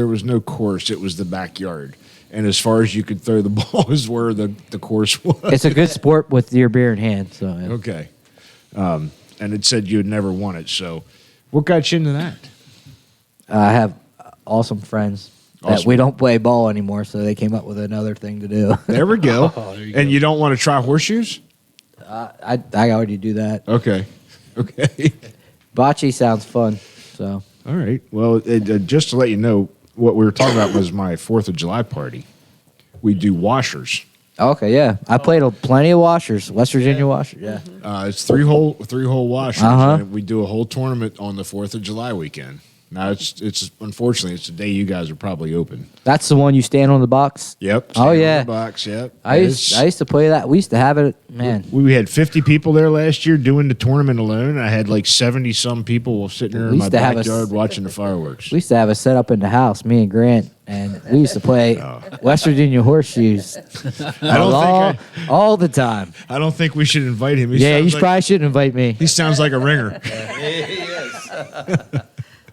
was no course. It was the backyard. And as far as you could throw the ball is where the course was. It's a good sport with your beer in hand. So yeah. Okay. And it said you had never won it. So what got you into that? I have awesome friends that Awesome. we don't play ball anymore, so they came up with another thing to do. There we go. there you And go. you don't want to try horseshoes? I already do that. Okay. Okay. Bocce sounds fun. So All right. Well, just to let you know, what we were talking about was my 4th of July party. We do washers. okay, yeah, I played plenty of washers, West Virginia washers. Yeah, It's three hole washers. Uh-huh. And we do a whole tournament on the 4th of July weekend. Now it's unfortunately it's the day you guys are probably open. that's the one you stand on the box. Yep. Oh, stand on yeah. the box. Yep. I used to play that. We used to have it. Man, We had 50 people there last year doing the tournament alone. I had like 70 some people sitting there We in my used to have backyard watching the fireworks. we used to have a setup in the house, me and Grant, and we used to play West Virginia horseshoes all the time. I don't think we should invite him. He Yeah, you sounds like, probably shouldn't invite me. he sounds like a ringer. He is.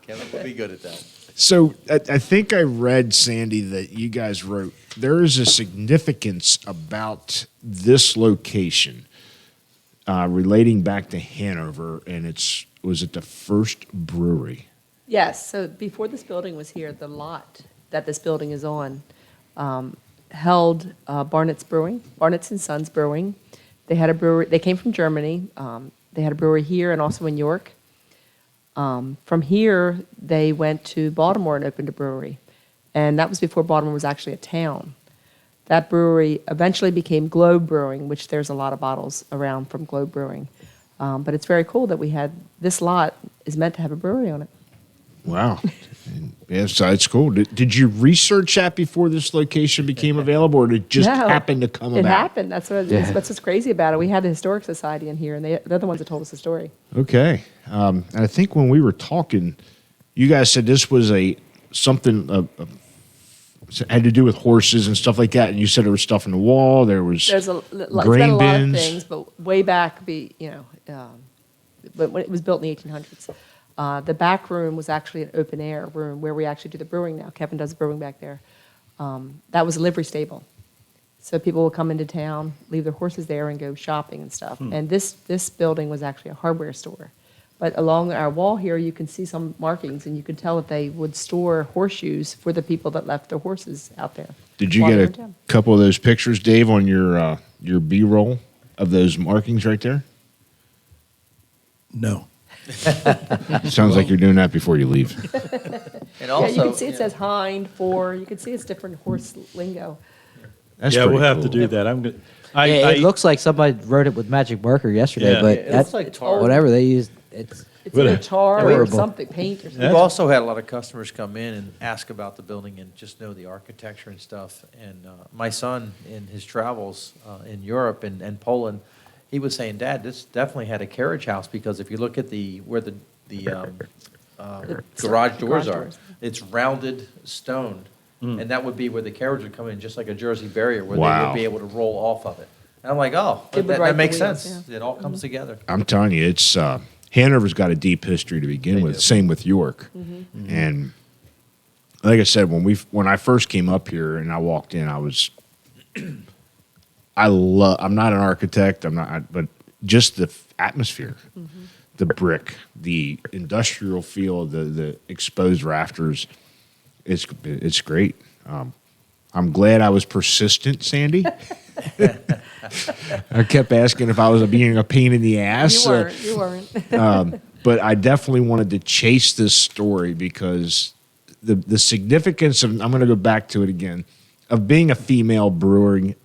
Kevin will be good at that. So I think I read, Sandy, that you guys wrote there is a significance about this location relating back to Hanover, and was it the first brewery? Yes, so before this building was here, the lot that this building is on held Barnett's Brewing, Barnett's and Sons Brewing. They had a brewery, they came from Germany. They had a brewery here and also in York. From here, they went to Baltimore and opened a brewery. And that was before Baltimore was actually a town. That brewery eventually became Globe Brewing, which there's a lot of bottles around from Globe Brewing. But it's very cool that we had, this lot is meant to have a brewery on it. Wow. Yeah, so it's cool. Did you research that before this location became available, or did it just No, happen to come It about? happened. That's what's crazy about it. We had the Historic Society in here, and they're the ones that told us the story. Okay. And I think when we were talking, you guys said this was something had to do with horses and stuff like that, and you said there was stuff in the wall. There was There's it's been grain a lot bins. of things, but way back, but when it was built in the 1800s. The back room was actually an open air room where we actually do the brewing now. Kevin does the brewing back there. That was a livery stable. So people would come into town, leave their horses there, and go shopping and stuff. And this building was actually a hardware store. But along our wall here, you can see some markings, and you could tell that they would store horseshoes for the people that left their horses out there. Did you while they were get in a town. couple of those pictures, Dave, on your B-roll of those markings right there? No. Sounds like you're doing that before you leave. And Yeah, also, you can see it says hind, fore. You can see it's different horse lingo. That's Yeah, pretty we'll have to cool. do that. I'm good. It looks like somebody wrote it with magic marker yesterday, Yeah. but Yeah, it looks that's like tar. whatever they used. It's It's What either a- tar or Horrible. something, paint or something. We've also had a lot of customers come in and ask about the building and just know the architecture and stuff. And my son, in his travels in Europe and Poland, he was saying, "Dad, this definitely had a carriage house because if you look at where the garage doors are, it's rounded stone, and that would be where the carriage would come in, just like a Jersey barrier, where they Wow. would be able to roll off of it." And I'm like, "Oh, It would that ride the makes wheels, sense. yeah. It all comes together." I'm telling you, it's Hanover's got a deep history to begin They with. do. Same with York, and like I said, when I first came up here and I walked in, I'm not an architect, but just the atmosphere, the brick, the industrial feel, the exposed rafters, it's great. I'm glad I was persistent, Sandy. I kept asking if I was being a pain in the ass. You weren't. But I definitely wanted to chase this story because the significance of, I'm going to go back to it again, of being a female brewery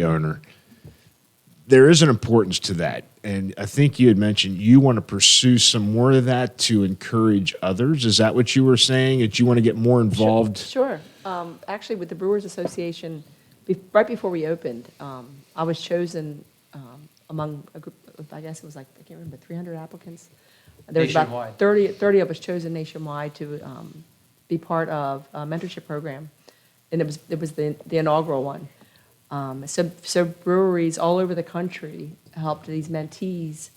owner. there is an importance to that. And I think you had mentioned you want to pursue some more of that to encourage others. Is that what you were saying? That you want to get more involved? Sure. Actually, with the Brewers Association, right before we opened, I was chosen among a group of, I guess it was like, I can't remember, 300 applicants. There was about Nationwide. 30 of us chosen nationwide to be part of a mentorship program. And it was the inaugural one. So breweries all over the country helped these mentees,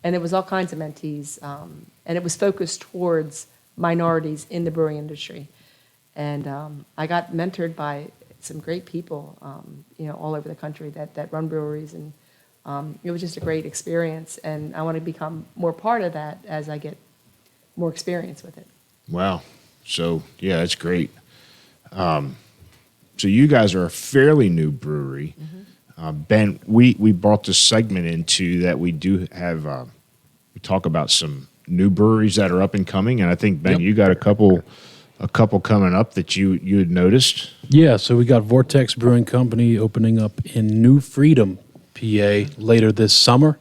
and it was all kinds of mentees, and it was focused towards minorities in the brewing industry. And I got mentored by some great people, all over the country that run breweries, and it was just a great experience. And I want to become more part of that as I get more experience with it. Wow. So, yeah, that's great. So you guys are a fairly new brewery. Ben, we brought this segment into that we do have, we talk about some new breweries that are up and coming. And I think, Ben, Yep. you got a couple coming up that you had noticed. Yeah, so we got Vortex Brewing Company opening up in New Freedom, PA, later this summer.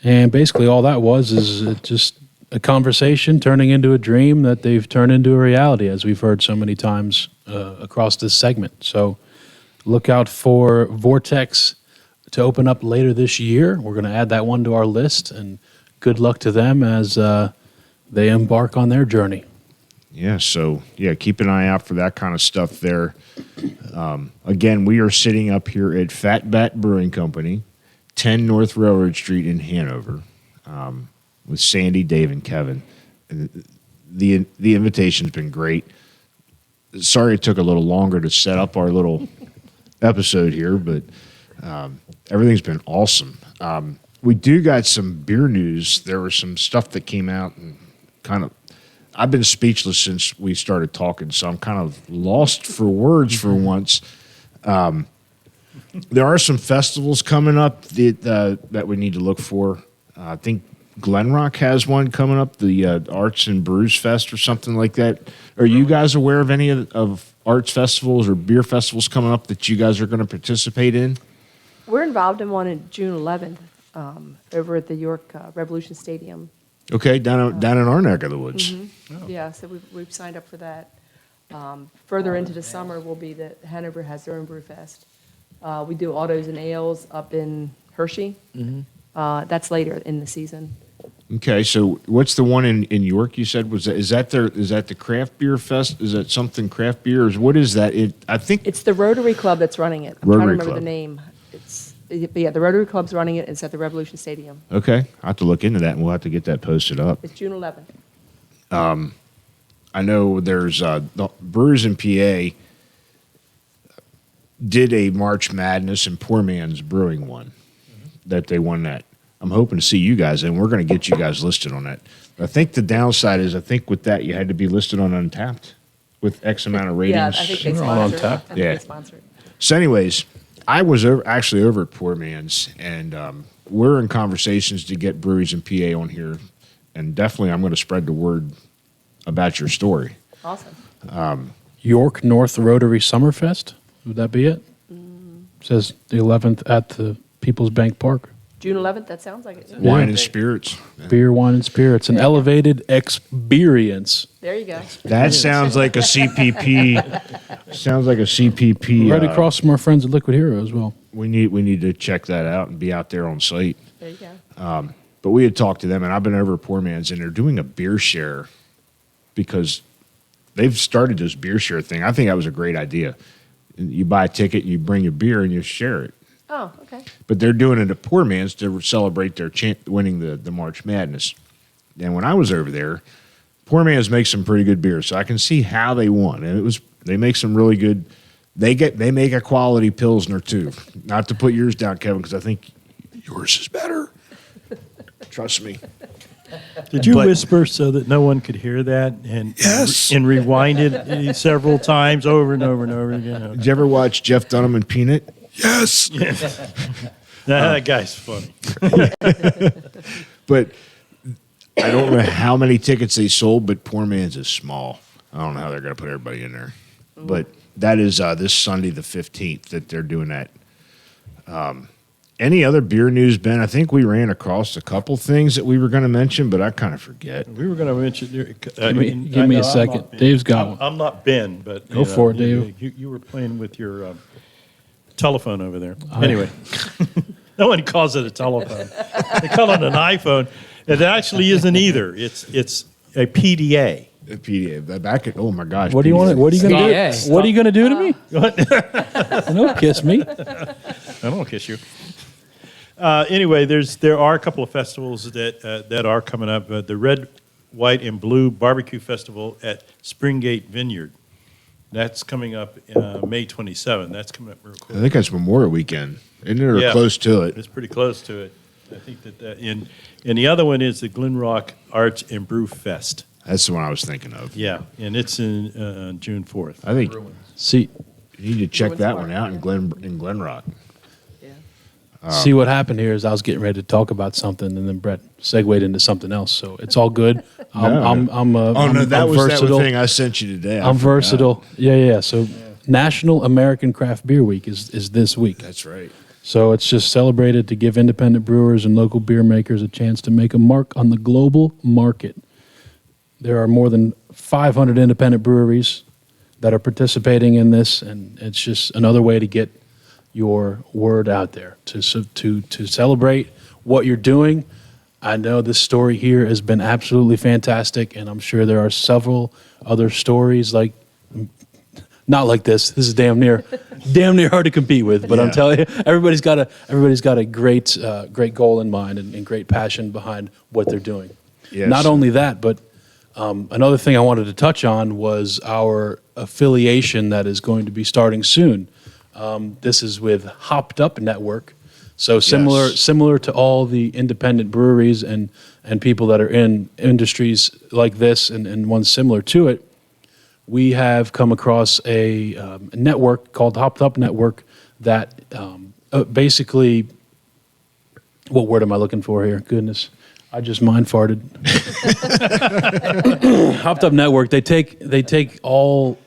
And basically all that is just a conversation turning into a dream that they've turned into a reality, as we've heard so many times across this segment. So look out for Vortex to open up later this year. We're going to add that one to our list, and good luck to them as they embark on their journey. Yeah, so, keep an eye out for that kind of stuff there. Again, we are sitting up here at Fat Bat Brewing Company, 10 North Railroad Street in Hanover, with Sandy, Dave, and Kevin. The invitation's been great. Sorry it took a little longer to set up our little episode here, but everything's been awesome. We do got some beer news. There was some stuff that came out, and I've been speechless since we started talking, so I'm kind of lost for words for once. There are some festivals coming up that we need to look for. I think Glenrock has one coming up, the Arts and Brews Fest or something like that. Are you guys aware of any of arts festivals or beer festivals coming up that you guys are going to participate in? We're involved in one in June 11th over at the York Revolution Stadium. Okay, down in our neck of the woods. Yeah, so we've signed up for that. Further into the summer will be that Hanover has their own brew fest. We do autos and ales up in Hershey. That's later in the season. Okay, so what's the one in York you said? Is that the craft beer fest? Is that something craft beer? Or what is that? I think It's the Rotary Club that's running it. I'm trying to Rotary remember Club. the name. The Rotary Club's running it. It's at the Revolution Stadium. Okay, I have to look into that, and we'll have to get that posted up. It's June 11th. I know there's the Brewers in PA did a March Madness and Poor Man's Brewing one that they won that. I'm hoping to see you guys, and we're going to get you guys listed on that. I think the downside is, with that you had to be listed on Untapped with X amount of ratings. Yeah, I think they We're all on sponsor it. tap. I think Yeah. they sponsor it. So, anyways, I was actually over at Poor Man's, and we're in conversations to get breweries in PA on here, and definitely I'm going to spread the word about your story. Awesome. York North Rotary Summerfest, would that be it? Says the 11th at the People's Bank Park. June 11th, that sounds like it. Wine and spirits. Beer, wine, and spirits. An elevated experience. There you go. That sounds like a CPP. Sounds like a CPP. Right across from our friends at Liquid Hero as well. We need to check that out and be out there on site. There you go. But we had talked to them, and I've been over at Poor Man's, and they're doing a beer share because they've started this beer share thing. I think that was a great idea. You buy a ticket, and you bring your beer, and you share it. Oh, okay. But they're doing it at Poor Man's to celebrate their winning the March Madness. And when I was over there, Poor Man's makes some pretty good beer, so I can see how they won. And they make some really good. They make a quality Pilsner too. Not to put yours down, Kevin, because I think yours is better. Trust me. Did you But- whisper so that no one could hear that and Yes. and rewind it several times over and over and over again? Did you ever watch Jeff Dunham and Peanut? Yes. That guy's funny. But I don't know how many tickets they sold, but Poor Man's is small. I don't know how they're going to put everybody in there. But that is this Sunday, the 15th, that they're doing that. Any other beer news, Ben? I think we ran across a couple things that we were going to mention, but I kind of forget. We were going to mention. Give me a second. Dave's got one. I'm not Ben, but Go for it, Dave. You were playing with your telephone over there. Anyway, no one calls it a telephone. They call it an iPhone. It actually isn't either. It's a PDA. A PDA. Back at, oh my gosh. What do you want? What are you going to do? Stop. What are you going to do to me? Don't kiss me. I don't kiss you. Anyway, there are a couple of festivals that are coming up. The Red, White, and Blue Barbecue Festival at Springate Vineyard. That's coming up May 27th. That's coming up real I quick. think that's Memorial Weekend. Isn't it? Or Yeah. close to it. It's pretty close to it. I think that and the other one is the Glenrock Arts and Brew Fest. That's the one I was thinking of. Yeah, and it's in June 4th. I think See, you need to check Bruins that Park. one out in Glenrock. Yeah. see what happened here is I was getting ready to talk about something, and then Brett segued into something else. So it's all good. I'm That was versatile. that thing I sent you today. I I'm forgot. versatile. Yeah. So National American Craft Beer Week is this week. That's right. So it's just celebrated to give independent brewers and local beer makers a chance to make a mark on the global market. There are more than 500 independent breweries that are participating in this, and it's just another way to get your word out there to celebrate what you're doing. I know this story here has been absolutely fantastic, and I'm sure there are several other stories not like this. This is damn near hard to compete with. But I'm Yeah. telling you, everybody's got a great goal in mind and great passion behind what they're doing. Yes. Not only that, but another thing I wanted to touch on was our affiliation that is going to be starting soon. This is with Hopped Up Network. So similar to all the independent breweries and people that are in industries like this and ones similar to it, we have come across a network called Hopped Up Network that basically, what word am I looking for here? Goodness, I just mind farted. Hopped Up Network. They take all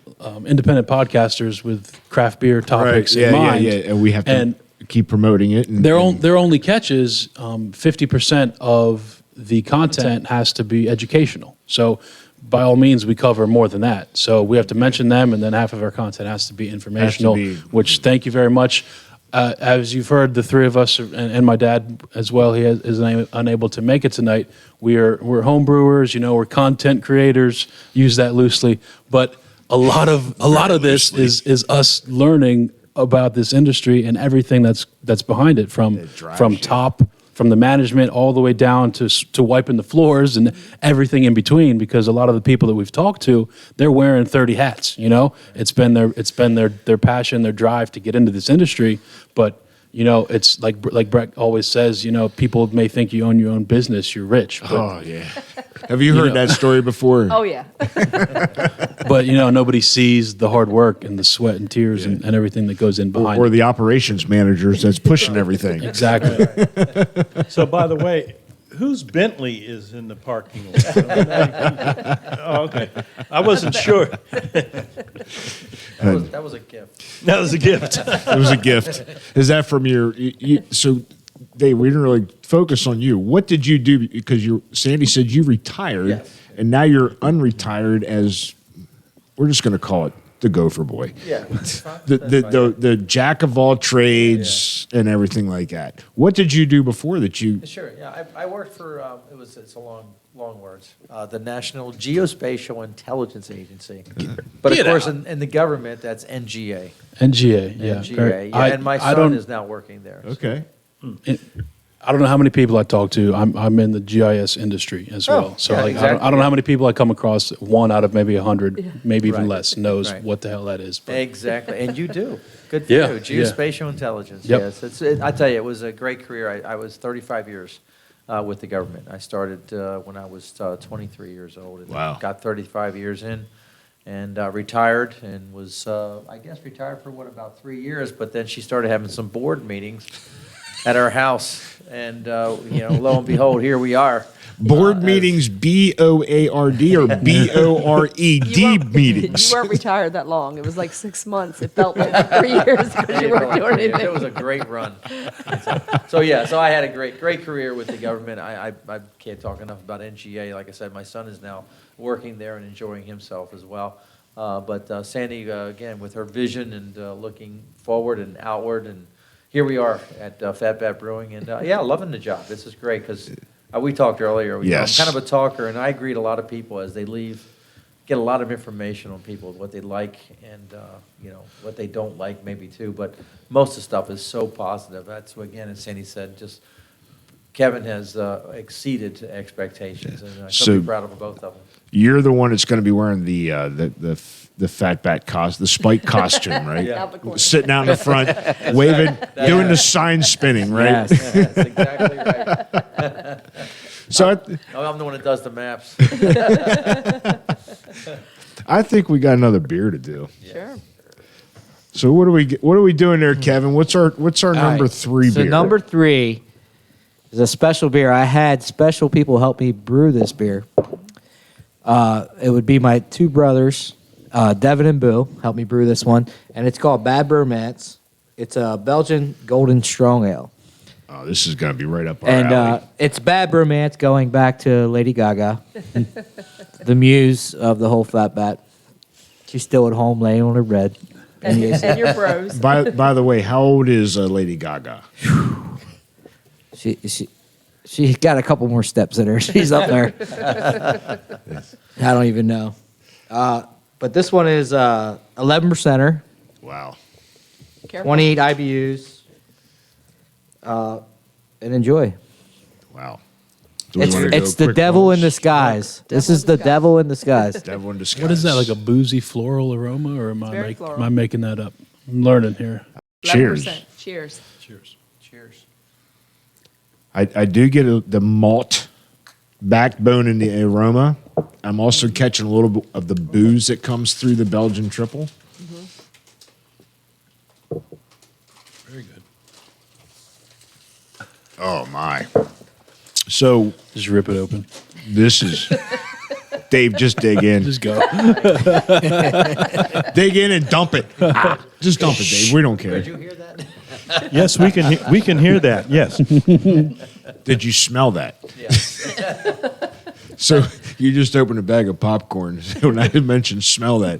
independent podcasters with craft beer topics in mind. Yeah. And we have to keep promoting it. And, Their only catch is 50% of the content has to be educational. So by all means, we cover more than that. So we have to mention them, and then half of our content has to be informational, which thank you very much. As you've heard, the three of us, and my dad as well, he is unable to make it tonight. We're home brewers, we're content creators, use that loosely. But a lot of this is us learning about this industry and everything that's behind it, from the management all the way down to wiping the floors and everything in between. Because a lot of the people that we've talked to, they're wearing 30 hats. It's been their passion, their drive to get into this industry. But it's like Brett always says. People may think you own your own business, you're rich. But, oh yeah. Have you heard that story before? Oh, yeah. But nobody sees the hard work and the sweat and tears and everything that goes in behind. Or it. the operations managers that's pushing everything. Exactly. So, by the way, whose Bentley is in the parking lot? Oh, okay. I wasn't sure. That was a gift. That was a gift. It was a gift. Is that from your? So, Dave, we didn't really focus on you. What did you do? Because Sandy said you retired, Yes. and now you're unretired as we're just going to call it the Gopher Boy. Yeah. The jack of all trades and everything like that. What did you do before that you? Sure. Yeah, I worked for it's a long words. The National Geospatial Intelligence Agency, but of Get course out. in the government that's NGA. NGA, yeah. NGA. Yeah, and my son is now working there. Okay. I don't know how many people I talk to. I'm in the GIS industry as well. So yeah, I exactly. don't know how many people I come across. One out of maybe 100, maybe even Right. less, knows Right. what the hell that is. But Exactly, and you do. Good for Yeah, you. Geospatial intelligence. Yep. Yes, I tell you, it was a great career. I was 35 years with the government. I started when I was 23 years old. And Wow. Got 35 years in, and retired, and was retired for about 3 years. But then she started having some board meetings. at our house. And, lo and behold, here we are. Board meetings, BOARD or BORED meetings. You weren't retired that long. It was like 6 months. It felt like 3 years because you weren't doing anything. It was a great run. So I had a great career with the government. I can't talk enough about NGA. Like I said, my son is now working there and enjoying himself as well. But Sandy, again, with her vision and looking forward and outward, and here we are at Fat Bat Brewing, and loving the job. This is great because we talked earlier. Yes. I'm kind of a talker, and I greet a lot of people as they leave. Get a lot of information on people, what they like, and what they don't like, maybe too. But most of the stuff is so positive. That's what, again, as Sandy said, just Kevin has exceeded expectations, and I couldn't be proud of both of them. You're the one that's going to be wearing the Fat Bat the spike costume, right? Out the corner. Sitting out in the front, waving, doing the sign spinning, right? Yes. That's exactly right. So I'm the one that does the maps. I think we got another beer to do. Sure. So what are we doing there, Kevin? What's our number right. 3 So beer? number 3 is a special beer. I had special people help me brew this beer. It would be my 2 brothers, Devin and Boo, helped me brew this one, and it's called Bad Bromance. It's a Belgian Golden Strong Ale. Oh, this is going to be right up our alley. And it's Bad Bromance going back to Lady Gaga, the muse of the whole Fat Bat. She's still at home laying on her bed. And your bros. By the way, how old is Lady Gaga? She got a couple more steps in her. She's up there. I don't even know. But this one is 11%er, Wow. Careful. 28 IBUs. And enjoy. Wow. Do we wanna It's go the quick devil rolls? in disguise. This is the devil in disguise. Devil in disguise. What is that, like a boozy floral aroma, or am very floral. I making that up? I'm learning here. Cheers. 11%. Cheers. Cheers. Cheers. I do get the malt backbone in the aroma. I'm also catching a little bit of the booze that comes through the Belgian triple. Very good. Oh, my. So Just rip it open. this is... Dave, just dig in. Just go. Dig in and dump it. Just dump it, Dave. We don't care. Did you hear that? Yes, we can hear that. Yes. Did you smell that? Yeah. So you just opened a bag of popcorn. When I mentioned smell that,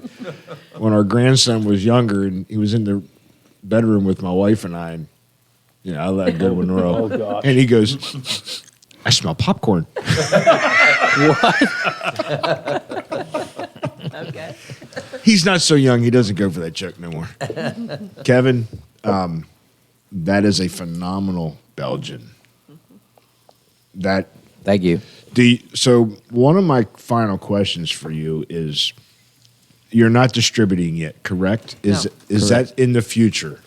when our grandson was younger and he was in the bedroom with my wife and I, and I let a good one roll. Oh, gosh. And he goes, I smell popcorn. Okay. He's not so young. He doesn't go for that joke no more. Kevin, that is a phenomenal Belgian. Thank you. So one of my final questions for you is, you're not distributing yet, correct? Is Correct. that in the future?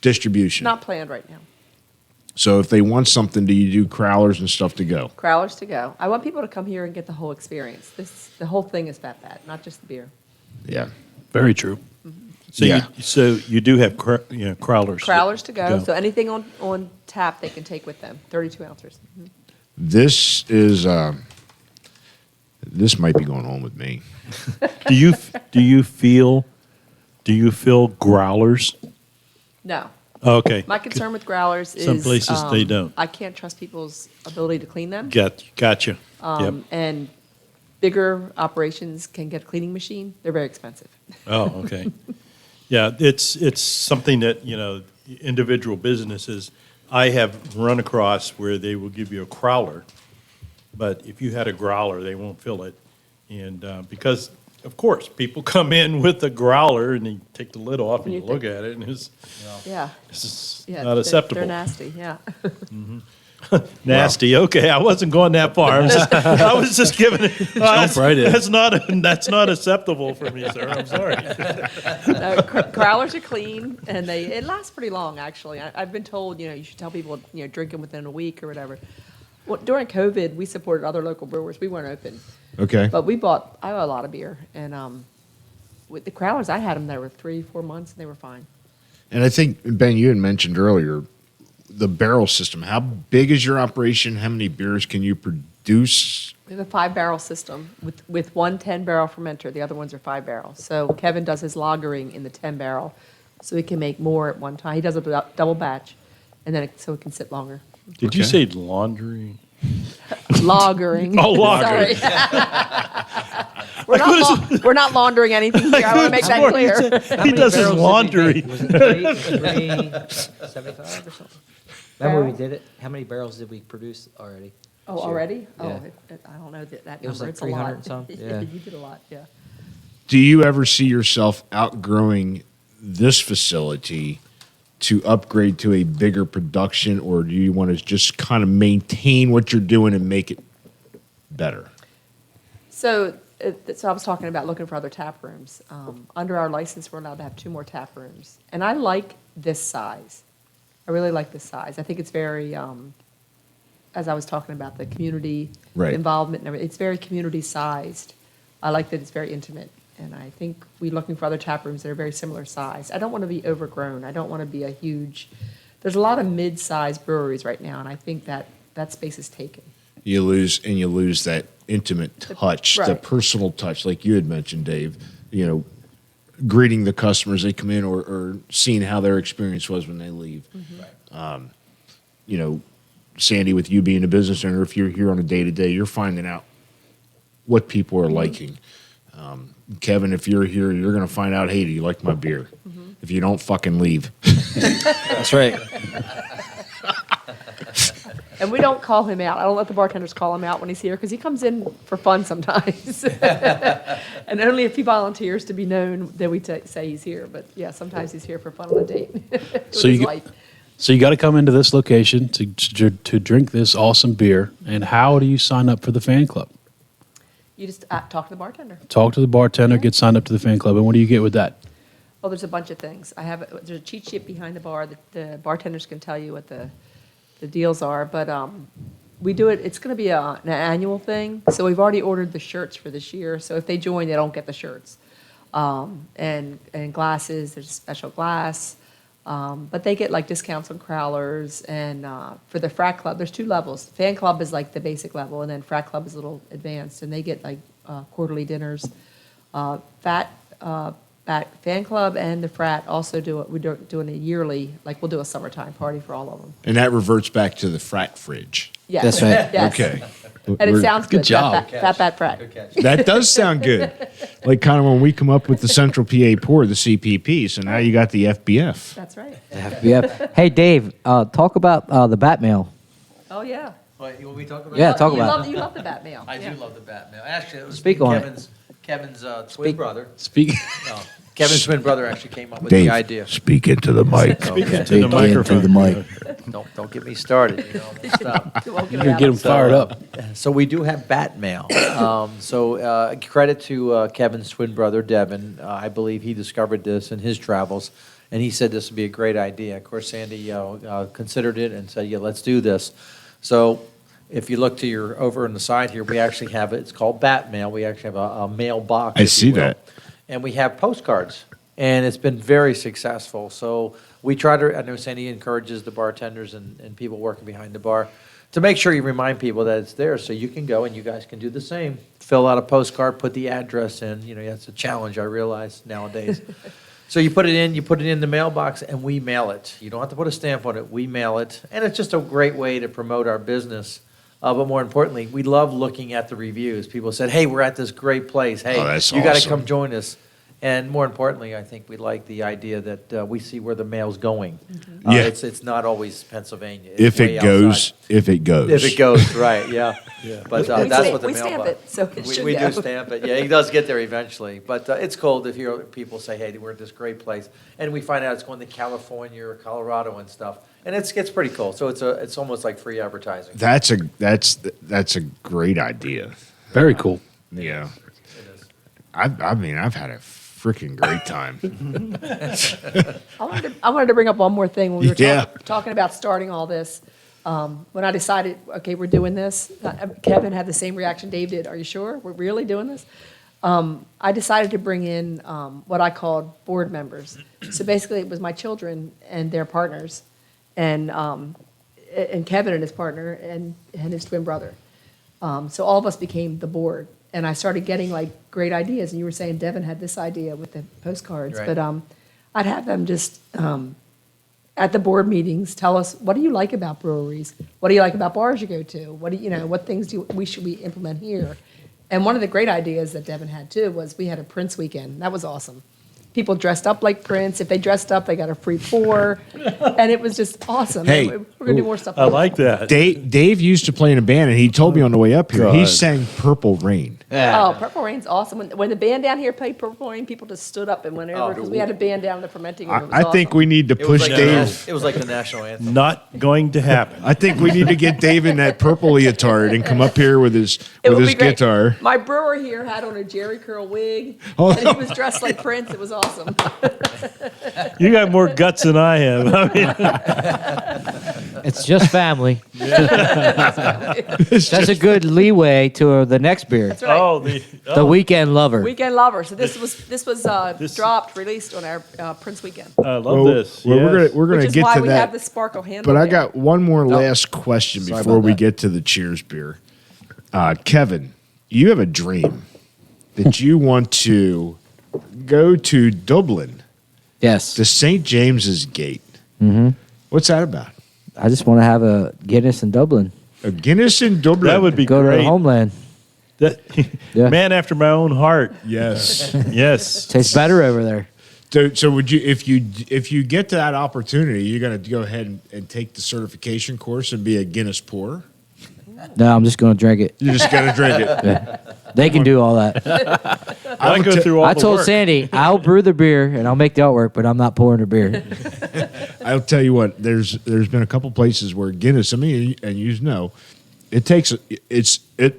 Distribution. Not planned right now. So if they want something, do you do crowlers and stuff to go? Crowlers to go. I want people to come here and get the whole experience. The whole thing is Fat Bat, not just the beer. Yeah. Very true. So Yeah. you do have crowlers. Crowlers to go. So anything on tap they can take with them. 32 ounces. Mhm. This is this might be going on with me. Do you feel growlers? No. Okay. My concern with growlers is Some places they don't. I can't trust people's ability to clean them. Gotcha. Yep. And bigger operations can get a cleaning machine. They're very expensive. Oh, okay. Yeah, it's something that, individual businesses, I have run across where they will give you a crowler, but if you had a growler, they won't fill it. And because, of course, people come in with a growler and you take the lid off and you look at it and it's Yeah. this is Yeah. not acceptable. They're nasty. Yeah. Nasty. Okay, I wasn't going that far. I was just giving it. That's, right in. that's not acceptable for me, sir. I'm sorry. No, crowlers are clean and it lasts pretty long. Actually, I've been told you should tell people drink them within a week or whatever. Well, during COVID, we supported other local brewers. We weren't open, Okay. but I have a lot of beer, and with the crowlers, I had them there for 3-4 months, and they were fine. And I think, Ben, you had mentioned earlier, the barrel system. How big is your operation? How many beers can you produce? We have a 5-barrel system with one 10-barrel fermenter. The other ones are 5 barrels. So Kevin does his lagering in the 10-barrel, so he can make more at one time. He does a double batch, and then so it can sit longer. Did you Okay. say laundry? Lagering. Oh, lagering. Sorry. We're not laundering anything here. I want to make that clear. He does his laundry. Was it 375 or something? Remember we Barrels? did it? How many barrels did we produce already? Oh, this year? already? Oh, Yeah. I don't know that It was number. like It's a 300 lot. and some, yeah. You did a lot, yeah. Do you ever see yourself outgrowing this facility to upgrade to a bigger production, or do you want to just kind of maintain what you're doing and make it better? So I was talking about looking for other tap rooms. Under our license, we're allowed to have 2 more tap rooms. And I like this size. I really like this size. I think it's very, as I was talking about, the community Right. involvement and everything, it's very community sized. I like that it's very intimate. And I think we're looking for other tap rooms that are very similar size. I don't want to be overgrown. I don't want to be a huge, there's a lot of mid-sized breweries right now, and I think that space is taken. You lose that intimate touch, the Right. personal touch, like you had mentioned, Dave. You know, greeting the customers they come in, or seeing how their experience was when they leave. You know, Sandy, with you being a business owner, if you're here on a day-to-day, you're finding out what people are liking. Kevin, if you're here, you're going to find out, hey, do you like my beer? If you don't, fucking leave. That's right. And we don't call him out. I don't let the bartenders call him out when he's here because he comes in for fun sometimes. And only if he volunteers to be known that we say he's here. But yeah, sometimes he's here for fun on a date with So his you- wife. So you got to come into this location to drink this awesome beer. And how do you sign up for the fan club? You just talk to the bartender. Talk to the bartender, get signed up to the fan club, and what do you get with that? Well, there's a bunch of things. There's a cheat sheet behind the bar that the bartenders can tell you what the deals are. But we do it. It's going to be an annual thing. So we've already ordered the shirts for this year. So if they join, they don't get the shirts. And glasses. There's special glass. But they get like discounts on crowlers, and for the frat club, there's 2 levels. Fan club is like the basic level, and then frat club is a little advanced, and they get like quarterly dinners. Fat fan club and the frat also do it. We're doing a yearly, like we'll do a summertime party for all of them. And that reverts back to the frat fridge. Yes. That's right. Yes. Okay. And it sounds good. Good job. Fat Bat Frat. Good catch. That does sound good. Like kind of when we come up with the Central PA pour, the CPP. So now you got the FBF. That's right. Yeah. Hey, Dave, talk about the bat mail. Oh yeah. What, you want me to talk about Yeah, that? talk you about love, you love the bat mail. I Yeah. do love the bat mail. Actually, it was Speak on it. Kevin's twin Speak. brother. Speak. No, Kevin's twin brother actually came up with Dave, the idea. speak into the mic. Speak Okay. into the microphone. Don't get me started. You know, stop. You won't You're get going out to get of them fired up. So we do have bat mail. Credit to Kevin's twin brother, Devin. I believe he discovered this in his travels, and he said this would be a great idea. Of course, Sandy considered it and said, yeah, let's do this. So if you look to your over on the side here, we actually have it. It's called bat mail. We actually have a mailbox. I if you see will. that. And we have postcards, and it's been very successful. So we try to, I know Sandy encourages the bartenders and people working behind the bar to make sure you remind people that it's there, so you can go and you guys can do the same. Fill out a postcard, put the address in. You know, that's a challenge, I realize, nowadays. So you put it in the mailbox, and we mail it. You don't have to put a stamp on it. We mail it, and it's just a great way to promote our business. But more importantly, we love looking at the reviews. People said, hey, we're at this great place. Hey, Oh, that's you got to awesome. come join us. And more importantly, I think we like the idea that we see where the mail's going. Yeah. It's not always Pennsylvania. It's If way it goes, outside. if it goes. If it goes, right, yeah. But We that's stamp- what the we mailbox. stamp it, so it should We go. do stamp it, yeah, it does get there eventually. But it's cool to hear people say, hey, we're at this great place. And we find out it's going to California or Colorado and stuff. And it's pretty cool. So it's almost like free advertising. That's a great idea. Very cool. Yeah. It is. I mean, I've had a freaking great time. I wanted to bring up one more thing when we were Yeah. talking about starting all this. When I decided, okay, we're doing this, Kevin had the same reaction Dave did. Are you sure? We're really doing this? I decided to bring in what I called board members. So basically, it was my children and their partners. and Kevin and his partner and his twin brother. So all of us became the board, and I started getting like great ideas. And you were saying Devin had this idea with the postcards, Right. but I'd have them just at the board meetings tell us, what do you like about breweries? What do you like about bars you go to? What things should we implement here? And one of the great ideas that Devin had too was we had a Prince weekend. That was awesome. People dressed up like Prince. If they dressed up, they got a free pour, and it was just awesome. Hey. And we're gonna do more stuff. I like that. Dave used to play in a band, and he told me on the way up here, he God. sang Purple Rain. Oh, Purple Rain's awesome. When the band down here played Purple Rain, people just stood up and went over because we had a band down in the fermenting room. It was I think awesome. we need to It was push like Dave. it was like the national anthem. Not going to happen. I think we need to get Dave in that purple leotard and come up here with his It would be great. guitar. My brewer here had on a Jerry curl wig, Oh, and he was dressed like Prince. It was awesome. You got more guts than I have. I mean, It's just family. That's a good leeway to the next beer, That's right. the Weekend Lover. Weekend Lover. So this was released on our Prince weekend, I love this. Well, Yes. we're which gonna is get why to we that. have the sparkle handle. But I there. got one more last question Sorry before about we that. get to the cheers beer. Kevin, you have a dream that you want to go to Dublin, Yes. to St. James's Gate. Mm-hmm. What's that about? I just want to have a Guinness in Dublin. A Guinness in Dublin. That would be Go to great. the homeland. That, Yeah. Man after my own heart. Yes. Yes. Tastes better over there. So would you, if you get to that opportunity, you're going to go ahead and take the certification course and be a Guinness pourer? No, I'm just going to drink it. You're just going to drink it. They can do all that. I go through all I the told work. Sandy, I'll brew the beer and I'll make the artwork, but I'm not pouring the beer. I'll tell you what. There's been a couple places where Guinness. I mean, and you know, it takes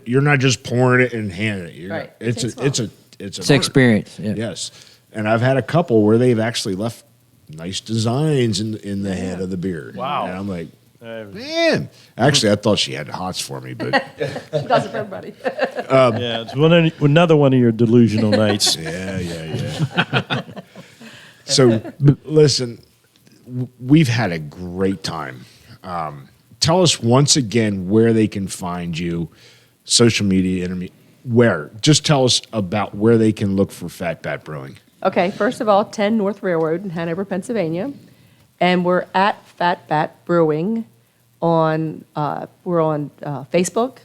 you're not just pouring it and handing it. Right. It It's takes a long. it's a It's experience. Yeah. Yes, and I've had a couple where they've actually left nice designs in the head of the beer. Wow. And I'm like, man. Actually, I thought she had hots for me, but She does it for everybody. Yeah, it's another one of your delusional nights. yeah. So listen, we've had a great time. Tell us once again where they can find you, social media, where. Just tell us about where they can look for Fat Bat Brewing. Okay, first of all, 10 North Railroad in Hanover, Pennsylvania, and we're at Fat Bat Brewing on Facebook,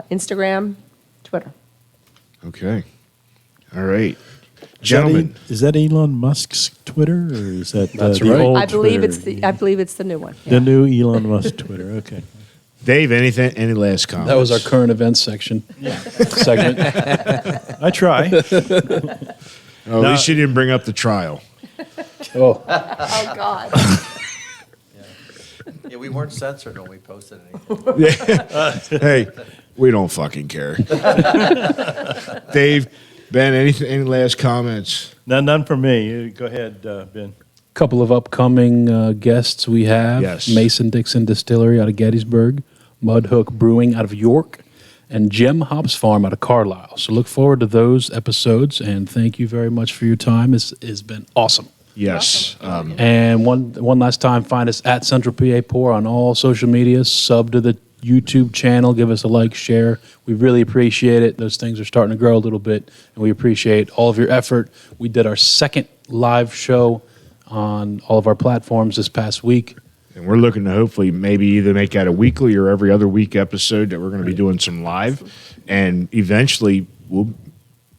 Instagram, Twitter. Okay. All right. Gentlemen. Is that Elon Musk's Twitter, or is that That's the right. old I believe Twitter? it's the new one. The new Elon Musk Twitter. Okay. Dave, any last comments? That was our current events section segment. I try. Oh, at least you didn't bring up the trial. Oh, Oh God. Yeah, we weren't censored when we posted anything. Hey, we don't fucking care. Dave, Ben, any last comments? None for me. Go ahead, Ben. couple of upcoming guests we have. Yes. Mason-Dixon Distillery out of Gettysburg, Mudhook Brewing out of York, and Gem Hops Farm out of Carlisle. So look forward to those episodes, and thank you very much for your time. It's been awesome. Yes. And one last time, find us at Central PA Pour on all social media. Sub to the YouTube channel. Give us a like, share. We really appreciate it. Those things are starting to grow a little bit, and we appreciate all of your effort. We did our second live show on all of our platforms this past week. And we're looking to hopefully maybe either make that a weekly or every other week episode that we're going to be doing some live. And eventually we'll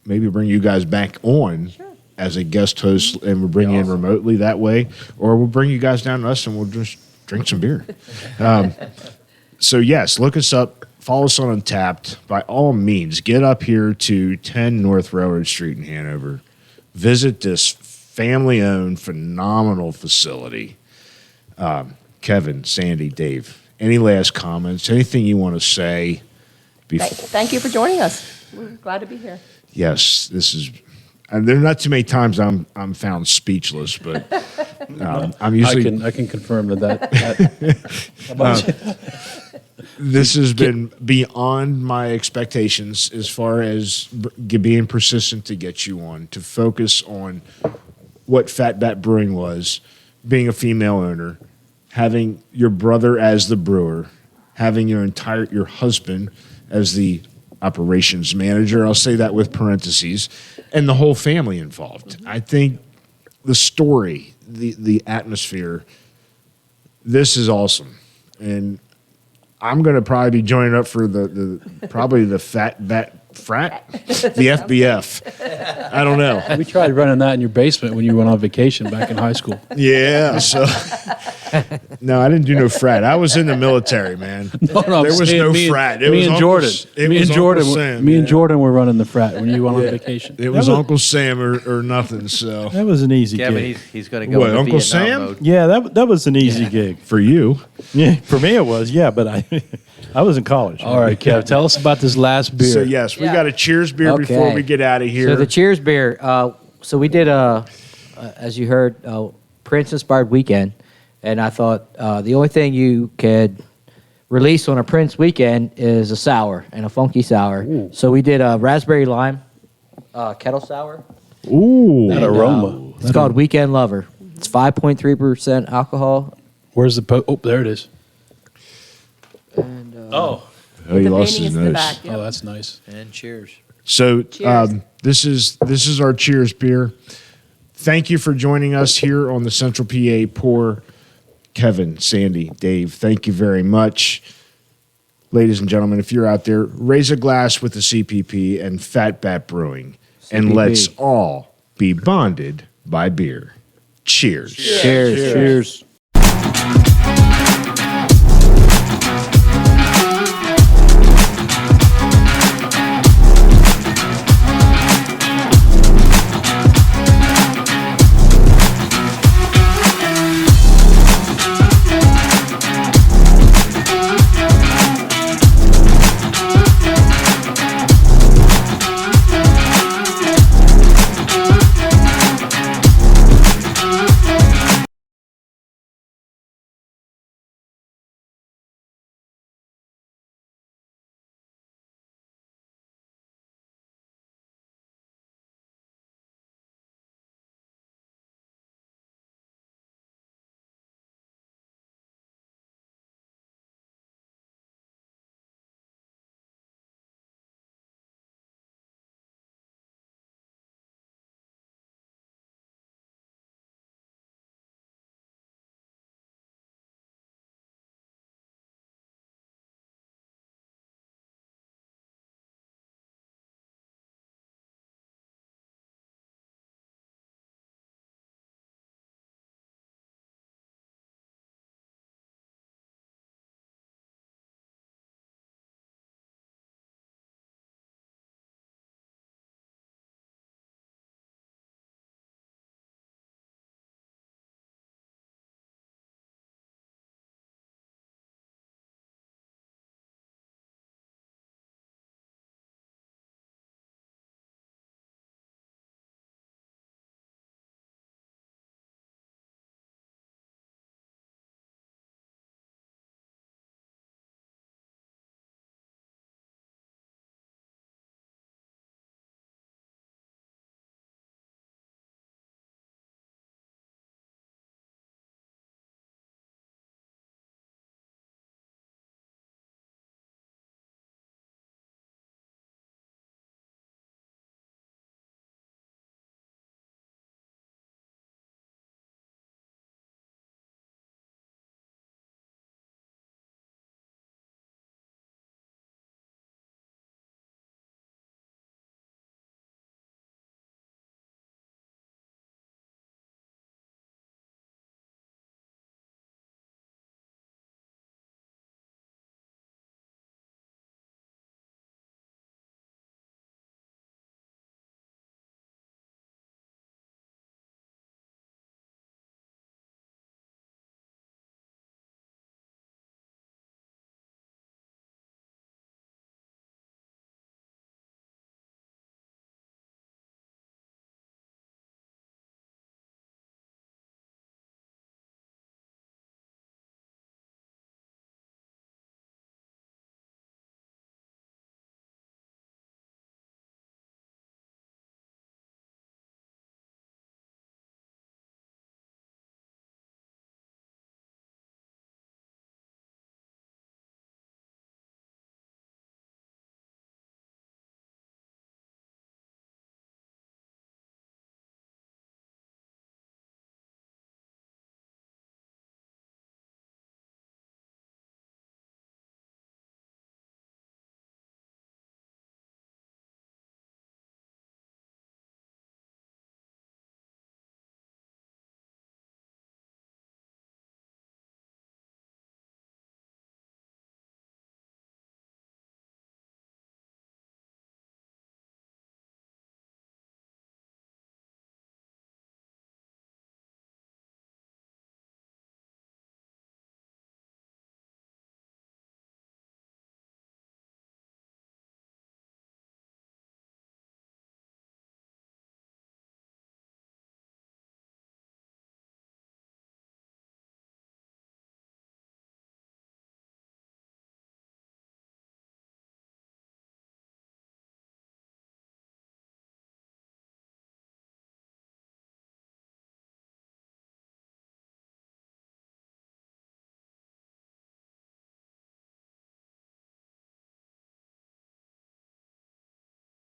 maybe bring you guys back on as a guest host, and we'll bring you in remotely that way. Or we'll bring you guys down to us and we'll just drink some beer. So yes, look us up. Follow us on Untapped. By all means, get up here to 10 North Railroad Street in Hanover. Visit this family-owned, phenomenal facility. Kevin, Sandy, Dave, any last comments? Anything you want to say? Thank you for joining us. We're glad to be here. Yes, this is. And there are not too many times I'm found speechless, but I'm usually. I can confirm that. This has been beyond my expectations as far as being persistent to get you on, to focus on what Fat Bat Brewing was, being a female owner, having your brother as the brewer, having your husband as the operations manager, I'll say that with parentheses, and the whole family involved. I think the story, the atmosphere, this is awesome. And I'm going to probably be joining up for probably the Fat Bat Frat, the FBF. I don't know. We tried running that in your basement when you went on vacation back in high school. Yeah, so no, I didn't do no frat. I was in the military, man. No, There was no frat. It Me was and Uncle Jordan. S- it Me was and Jordan. Uncle Sam, Me and yeah. Jordan were running the frat when you went on vacation. It was Uncle Sam or nothing. So That was an easy Kevin, gig. he's going to go What, into Uncle Vietnam Sam? mode. Yeah, that was an easy gig. for you, Yeah, for me it was. Yeah, but I was in college. All right, Kev, tell us about this last beer. so yes, we Yeah. got a cheers beer before Okay. we get out of here. So the cheers beer. So we did as you heard, Prince inspired weekend, and I thought the only thing you could release on a Prince weekend is a sour and a funky sour. So we did a raspberry lime kettle sour. Ooh, That And, aroma. it's called Weekend Lover. It's 5.3% alcohol. Where's the oh, there it is. And, Oh, oh, he The lost painting his is in the nose. back. Yep. Oh, that's nice. And cheers. So Cheers. this is our cheers beer. Thank you for joining us here on the Central PA Pour. Kevin, Sandy, Dave, thank you very much. Ladies and gentlemen, if you're out there, raise a glass with the CPP and Fat Bat Brewing, and CPP. let's all be bonded by beer. Cheers. Cheers. Cheers.